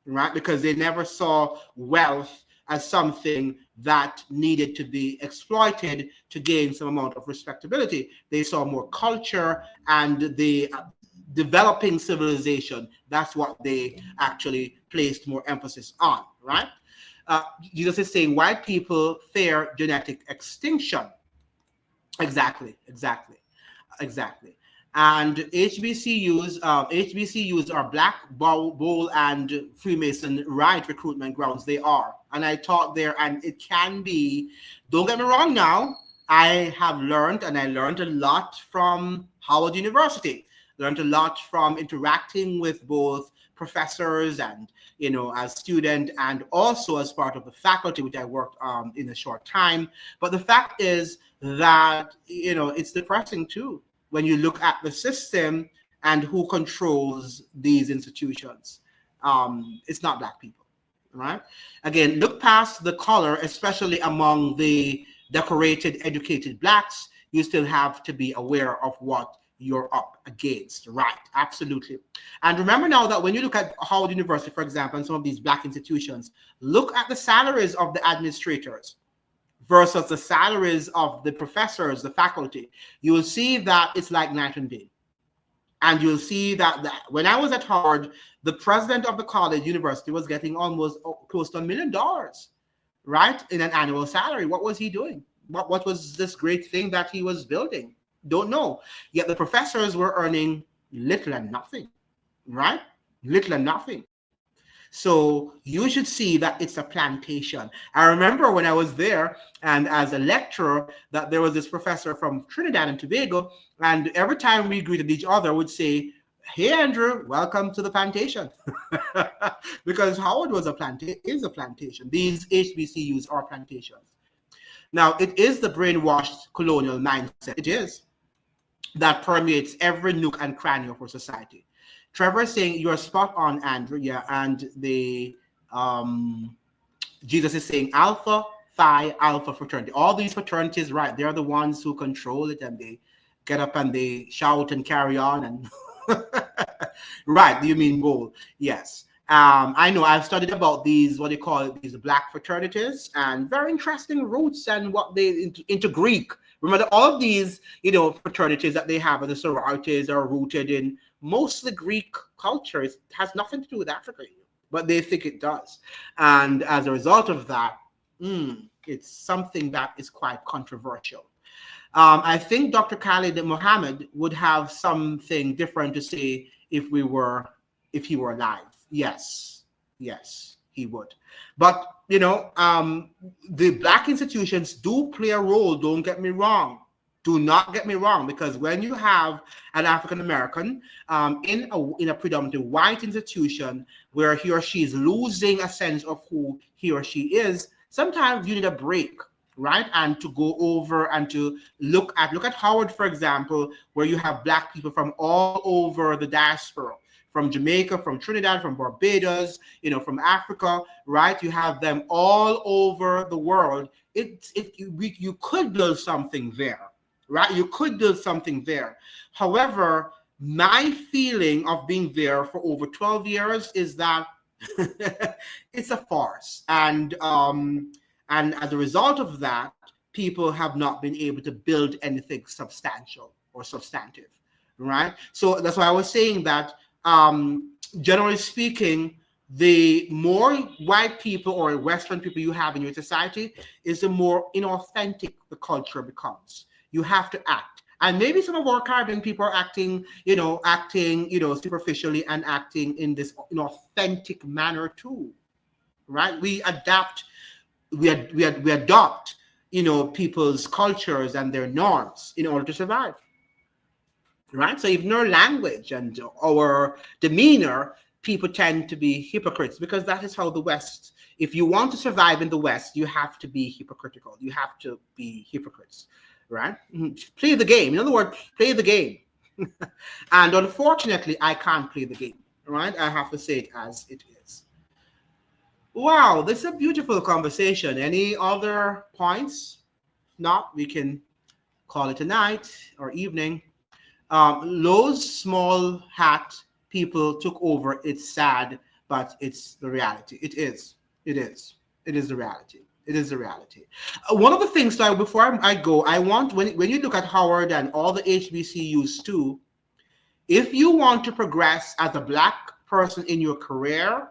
right? Because they never saw wealth as something that needed to be exploited to gain some amount of respectability. They saw more culture and the developing civilization. That's what they actually placed more emphasis on, right? Jesus is saying white people fear genetic extinction. Exactly. And HBCUs are Black Bowl and Freemason right recruitment grounds. They are. And I taught there, and it can be, don't get me wrong now, I learned a lot from Howard University. Learned a lot from interacting with both professors and, as student, and also as part of the faculty, which I worked in a short time. But the fact is that, it's depressing too, when you look at the system and who controls these institutions. It's not Black people, right? Again, look past the color, especially among the decorated, educated Blacks. You still have to be aware of what you're up against, right? Absolutely. And remember now that when you look at Howard University, for example, and some of these Black institutions, look at the salaries of the administrators versus the salaries of the professors, the faculty. You will see that it's like night and day. And you'll see that when I was at Howard, the president of the college university was getting almost close to $1 million, right, in an annual salary. What was he doing? What was this great thing that he was building? Don't know. Yet the professors were earning little and nothing, right? Little and nothing. So you should see that it's a plantation. I remember when I was there and as a lecturer that there was this professor from Trinidad and Tobago, and every time we greeted each other would say, "Hey Andrew, welcome to the plantation." Because Howard is a plantation. These HBCUs are plantations. Now, it is the brainwashed colonial mindset. It is. That permeates every nook and cranny of our society. Trevor is saying you're spot on, Andrew. Yeah, and the Jesus is saying Alpha Phi Alpha fraternity. All these fraternities, right? They're the ones who control it, and they get up and they shout and carry on. And right? Do you mean gold? Yes. I know I've studied about these, what they call it, these black fraternities, and very interesting roots and what they into Greek. Remember, all of these, fraternities that they have, and the sororities are rooted in mostly Greek culture. It has nothing to do with Africa, but they think it does. And as a result of that, it's something that is quite controversial. I think Dr. Khalid Mohammed would have something different to say if he were alive. Yes, he would. But the black institutions do play a role. Don't get me wrong. Do not get me wrong, because when you have an African American in a predominantly white institution where he or she is losing a sense of who he or she is, sometimes you need a break, right? And to go over and to look at Howard, for example, where you have black people from all over the diaspora, from Jamaica, from Trinidad, from Barbados, from Africa, right? You have them all over the world. You could build something there, right? You could build something there. However, my feeling of being there for over 12 years is that it's a farce. And as a result of that, people have not been able to build anything substantial or substantive, right? So that's why I was saying that, generally speaking, the more white people or Western people you have in your society is the more inauthentic the culture becomes. You have to act. And maybe some of our Caribbean people are acting superficially and acting in this inauthentic manner too, right? We adopt, people's cultures and their norms in order to survive. Right? So even our language and our demeanor, people tend to be hypocrites, because that is how the West, if you want to survive in the West, you have to be hypocritical. You have to be hypocrites, right? Play the game. In other words, play the game. And unfortunately, I can't play the game, right? I have to say it as it is. Wow, this is a beautiful conversation. Any other points? If not, we can call it a night or evening. Lowe's small hat people took over. It's sad, but it's the reality. It is the reality. It is the reality. One of the things, so before I go, I want, when you look at Howard and all the HBCUs too, if you want to progress as a black person in your career,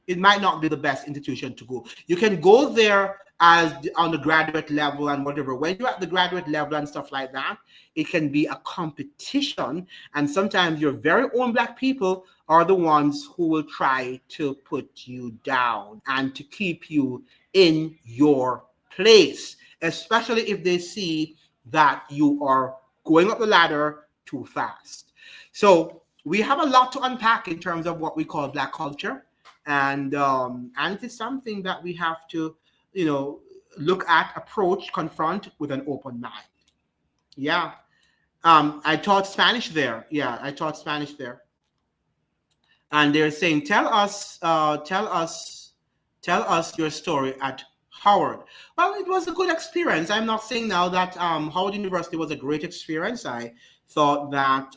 it might not be the best institution to go. You can go there as on the graduate level and whatever. When you're at the graduate level and stuff like that, it can be a competition. And sometimes your very own black people are the ones who will try to put you down and to keep you in your place, especially if they see that you are going up the ladder too fast. So we have a lot to unpack in terms of what we call black culture. And it is something that we have to, look at, approach, confront with an open mind. Yeah. I taught Spanish there. And they're saying, tell us your story at Howard. Well, it was a good experience. I'm not saying now that Howard University was a great experience. I thought that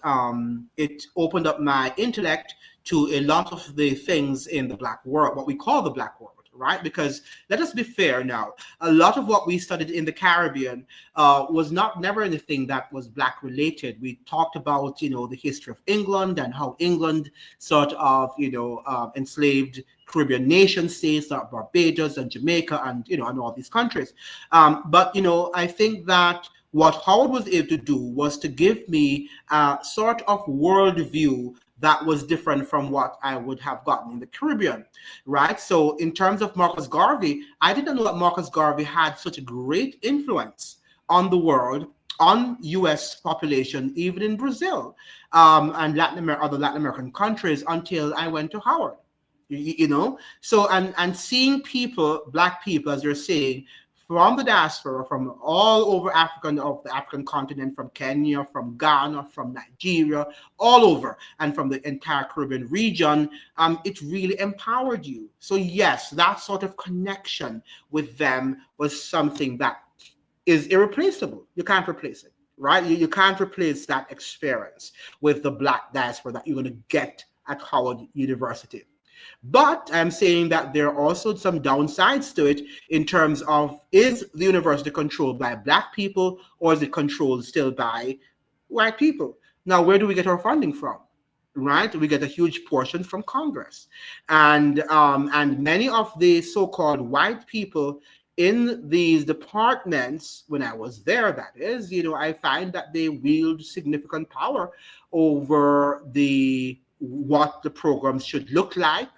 it opened up my intellect to a lot of the things in the black world, what we call the black world, right? Because let us be fair now, a lot of what we studied in the Caribbean was never anything that was black related. We talked about, the history of England and how England sort of, enslaved Caribbean nation states like Barbados and Jamaica and, and all these countries. But, I think that what Howard was able to do was to give me a sort of worldview that was different from what I would have gotten in the Caribbean, right? So in terms of Marcus Garvey, I didn't know that Marcus Garvey had such a great influence on the world, on U.S. population, even in Brazil and other Latin American countries, until I went to Howard, So, and seeing people, black people, as you're saying, from the diaspora, from all over of the African continent, from Kenya, from Ghana, from Nigeria, all over, and from the entire Caribbean region, it really empowered you. So yes, that sort of connection with them was something that is irreplaceable. You can't replace it, right? You can't replace that experience with the black diaspora that you're going to get at Howard University. But I'm saying that there are also some downsides to it in terms of, is the university controlled by Black people or is it controlled still by white people? Now, where do we get our funding from? Right, we get a huge portion from Congress, and many of the so-called white people in these departments, when I was there, that is, I find that they wield significant power over what the programs should look like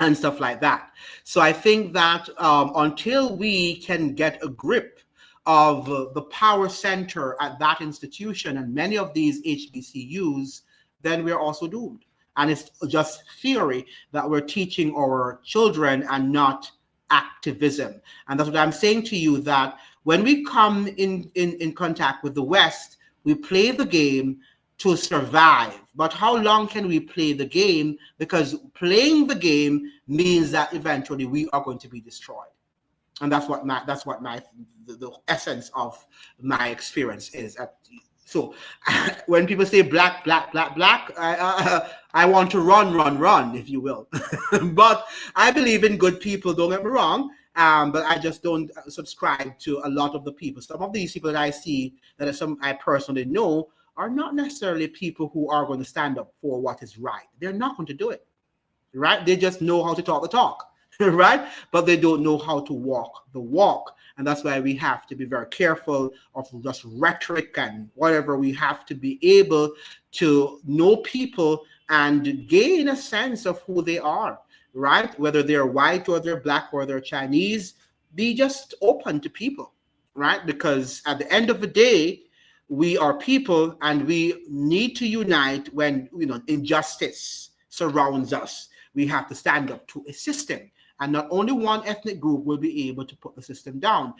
and stuff like that. So I think that until we can get a grip of the power center at that institution and many of these HBCUs, then we're also doomed. And it's just theory that we're teaching our children and not activism. And that's what I'm saying to you, that when we come in contact with the West, we play the game to survive. But how long can we play the game? Because playing the game means that eventually we are going to be destroyed. And that's what the essence of my experience is. So when people say black, I want to run, if you will. But I believe in good people, don't get me wrong. But I just don't subscribe to a lot of the people. Some of these people that I see, I personally know, are not necessarily people who are going to stand up for what is right. They're not going to do it, right? They just know how to talk the talk, right? But they don't know how to walk the walk. And that's why we have to be very careful of just rhetoric and whatever. We have to be able to know people and gain a sense of who they are, right? Whether they're white or they're Black or they're Chinese, be just open to people, right? Because at the end of the day, we are people and we need to unite when injustice surrounds us. We have to stand up to a system, and not only one ethnic group will be able to put the system down.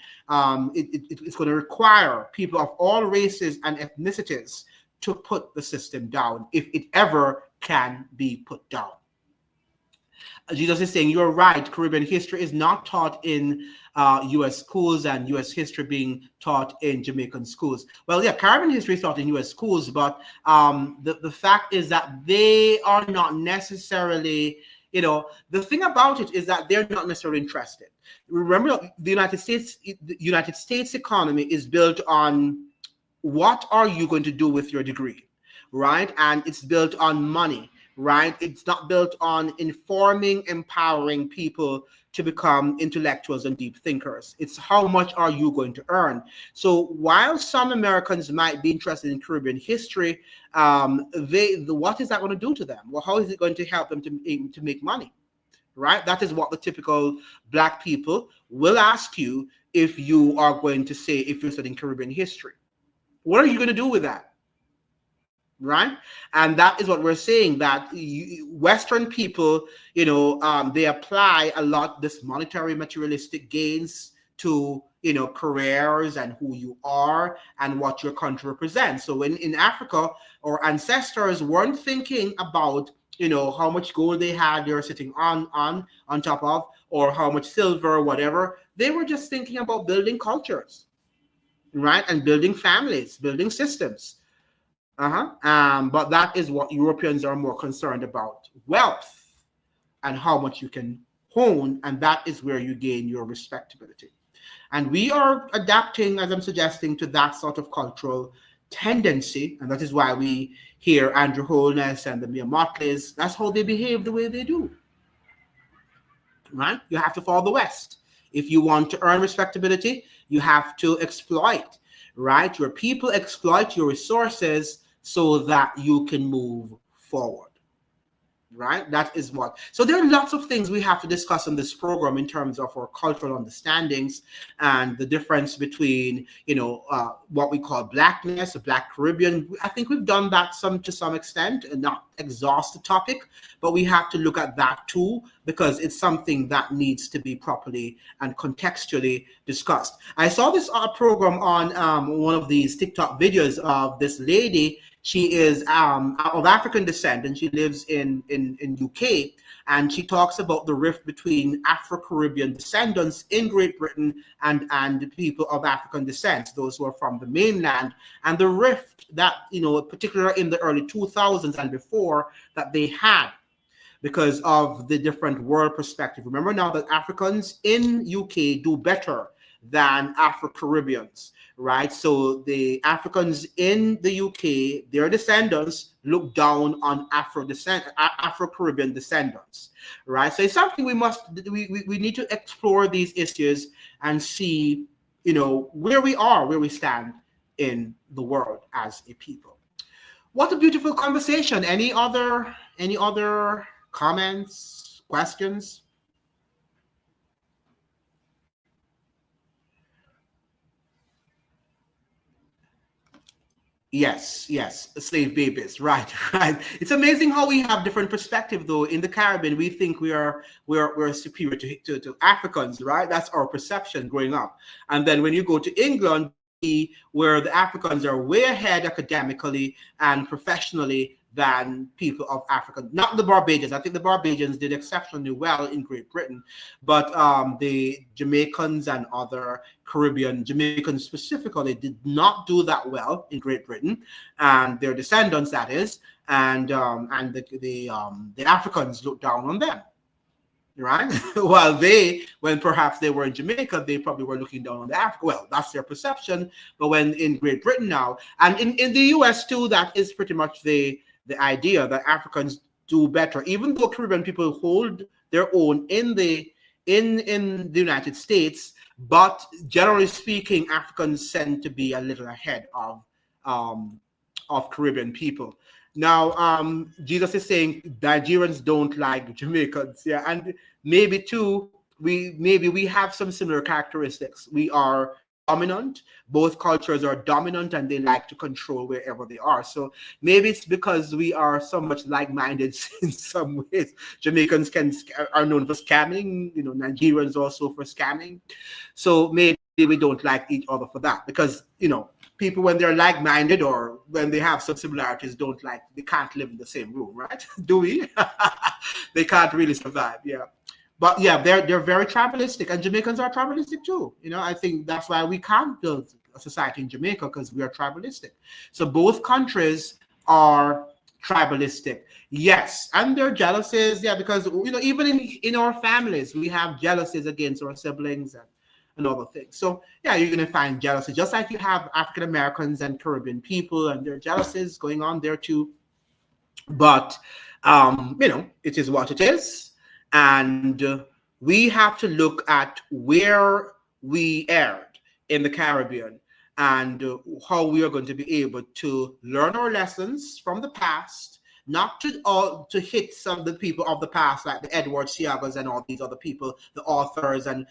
It's going to require people of all races and ethnicities to put the system down, if it ever can be put down. Jesus is saying, you're right, Caribbean history is not taught in U.S. schools, and U.S. history being taught in Jamaican schools. Well, yeah, Caribbean history is taught in U.S. schools, but the fact is that they are not necessarily, the thing about it is that they're not necessarily interested. Remember, the United States economy is built on what are you going to do with your degree, right? And it's built on money. Right? It's not built on informing, empowering people to become intellectuals and deep thinkers. It's how much are you going to earn? So while some Americans might be interested in Caribbean history, what is that going to do to them? Well, how is it going to help them to make money? Right? That is what the typical Black people will ask you if you are going to say, if you're studying Caribbean history. What are you going to do with that? Right? And that is what we're saying, that Western people, they apply a lot this monetary materialistic gains to, careers and who you are and what your country represents. So when in Africa, our ancestors weren't thinking about, how much gold they had, they were sitting on top of, or how much silver or whatever. They were just thinking about building cultures, right? And building families, building systems. But that is what Europeans are more concerned about: wealth and how much you can hone, and that is where you gain your respectability. And we are adapting, as I'm suggesting, to that sort of cultural tendency, and that is why we hear Andrew Holness and the Mia Mottleys. That's how they behave the way they do. Right? You have to follow the West. If you want to earn respectability, you have to exploit. Right? Your people exploit your resources so that you can move forward. Right? That is what. So there are lots of things we have to discuss in this program in terms of our cultural understandings and the difference between, what we call Blackness, Black Caribbean. I think we've done that to some extent, and not exhaust the topic, but we have to look at that too, because it's something that needs to be properly and contextually discussed. I saw this program on one of these TikTok videos of this lady. She is of African descent, and she lives in UK, and she talks about the rift between Afro-Caribbean descendants in Great Britain and people of African descent, those who are from the mainland, and the rift that, particularly in the early 2000s and before, that they had. because of the different world perspective. Remember now that Africans in UK do better than Afro-Caribbeans, right? So the Africans in the UK, their descendants look down on Afro-Caribbean descendants, right? So it's something we need to explore these issues and see, where we stand in the world as a people. What a beautiful conversation. Any other comments, questions? Yes, slave babies, right, right. It's amazing how we have different perspective, though. In the Caribbean, we think we're superior to Africans, right? That's our perception growing up. And then when you go to England, where the Africans are way ahead academically and professionally than people of Africa. Not the Barbadians. I think the Barbadians did exceptionally well in Great Britain, but the Jamaicans and other Caribbean, Jamaicans specifically, did not do that well in Great Britain, and their descendants, that is, and the Africans looked down on them. Right? While when perhaps they were in Jamaica, they probably were looking down on the Africa. Well, that's their perception. But when in Great Britain now, and in the US too, that is pretty much the idea that Africans do better, even though Caribbean people hold their own in the United States. But generally speaking, Africans tend to be a little ahead of Caribbean people. Now, Jesus is saying Nigerians don't like Jamaicans, yeah, and maybe too, we have some similar characteristics. We are dominant. Both cultures are dominant, and they like to control wherever they are. So maybe it's because we are so much like-minded in some ways. Jamaicans are known for scamming, Nigerians also for scamming. So maybe we don't like each other for that, because people, when they're like-minded or when they have some similarities, they can't live in the same room, right? Do we? They can't really survive, yeah. But yeah, they're very tribalistic, and Jamaicans are tribalistic too. I think that's why we can't build a society in Jamaica, because we are tribalistic. So both countries are tribalistic. Yes, and there are jealousies, yeah, because even in our families, we have jealousies against our siblings and other things. So yeah, you're going to find jealousy, just like you have African Americans and Caribbean people, and there are jealousies going on there too. But it is what it is, and we have to look at where we erred in the Caribbean and how we are going to be able to learn our lessons from the past, not to hit some of the people of the past, like the Edward Siagas and all these other people, the authors, and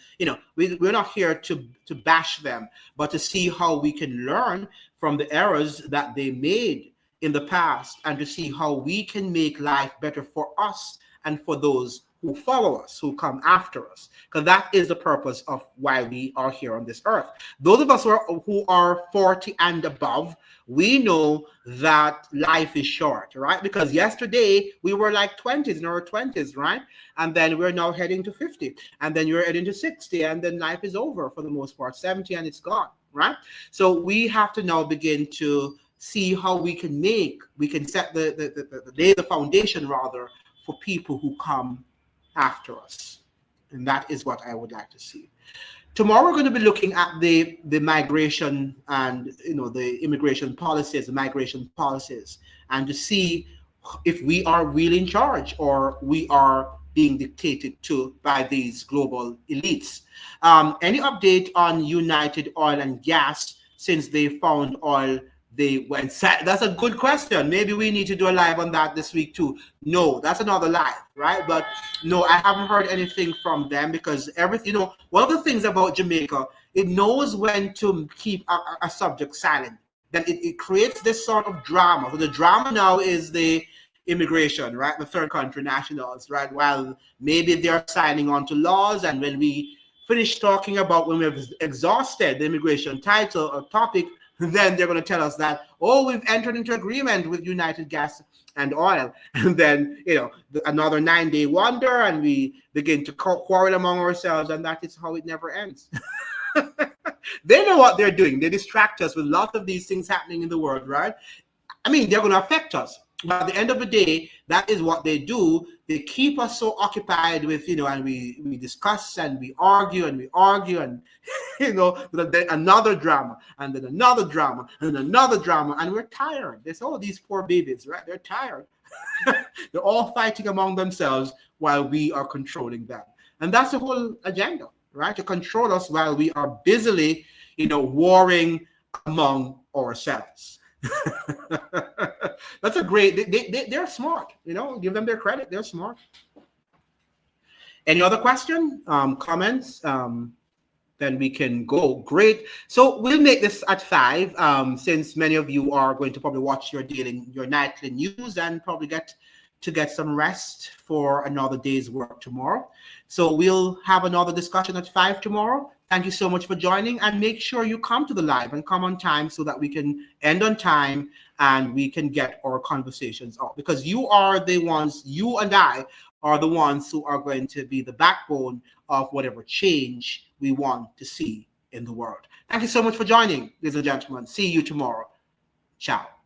we're not here to bash them, but to see how we can learn from the errors that they made in the past, and to see how we can make life better for us and for those who follow us, who come after us, because that is the purpose of why we are here on this earth. Those of us who are 40 and above, we know that life is short, right? Because yesterday we were like 20s, in our 20s, right? And then we're now heading to 50, and then you're heading to 60, and then life is over for the most part, 70, and it's gone, right? So we have to now begin to see how we can set the foundation rather for people who come after us. And that is what I would like to see. Tomorrow we're going to be looking at the migration and the immigration policies, the migration policies, and to see if we are really in charge or we are being dictated to by these global elites. Any update on United Oil and Gas since they found oil? They went sad. That's a good question. Maybe we need to do a live on that this week too. No, that's another live, right? But no, I haven't heard anything from them, because everything, one of the things about Jamaica, it knows when to keep a subject silent. Then it creates this sort of drama. So the drama now is the immigration, right? The third country nationals, right? While maybe they're signing on to laws, and when we finish talking about, when we've exhausted the immigration title or topic, then they're going to tell us that, we've entered into agreement with United Gas and Oil. And then, another 9-day wonder, and we begin to quarrel among ourselves, and that is how it never ends. They know what they're doing. They distract us with lots of these things happening in the world, right? I mean, they're going to affect us. But at the end of the day, that is what they do. They keep us so occupied with, and we discuss and we argue and, then another drama and then another drama and then another drama. And we're tired. There's all these poor babies, right? They're tired. They're all fighting among themselves while we are controlling them. And that's the whole agenda, right? To control us while we are busily, warring among ourselves. That's a great, they're smart, give them their credit. They're smart. Any other question, comments? Then we can go. Great. So we'll make this at 5, since many of you are going to probably watch your nightly news and probably get some rest for another day's work tomorrow. So we'll have another discussion at 5 tomorrow. Thank you so much for joining, and make sure you come to the live and come on time so that we can end on time and we can get our conversations out, because you are the ones, you and I are the ones who are going to be the backbone of whatever change we want to see in the world. Thank you so much for joining, ladies and gentlemen. See you tomorrow. Ciao.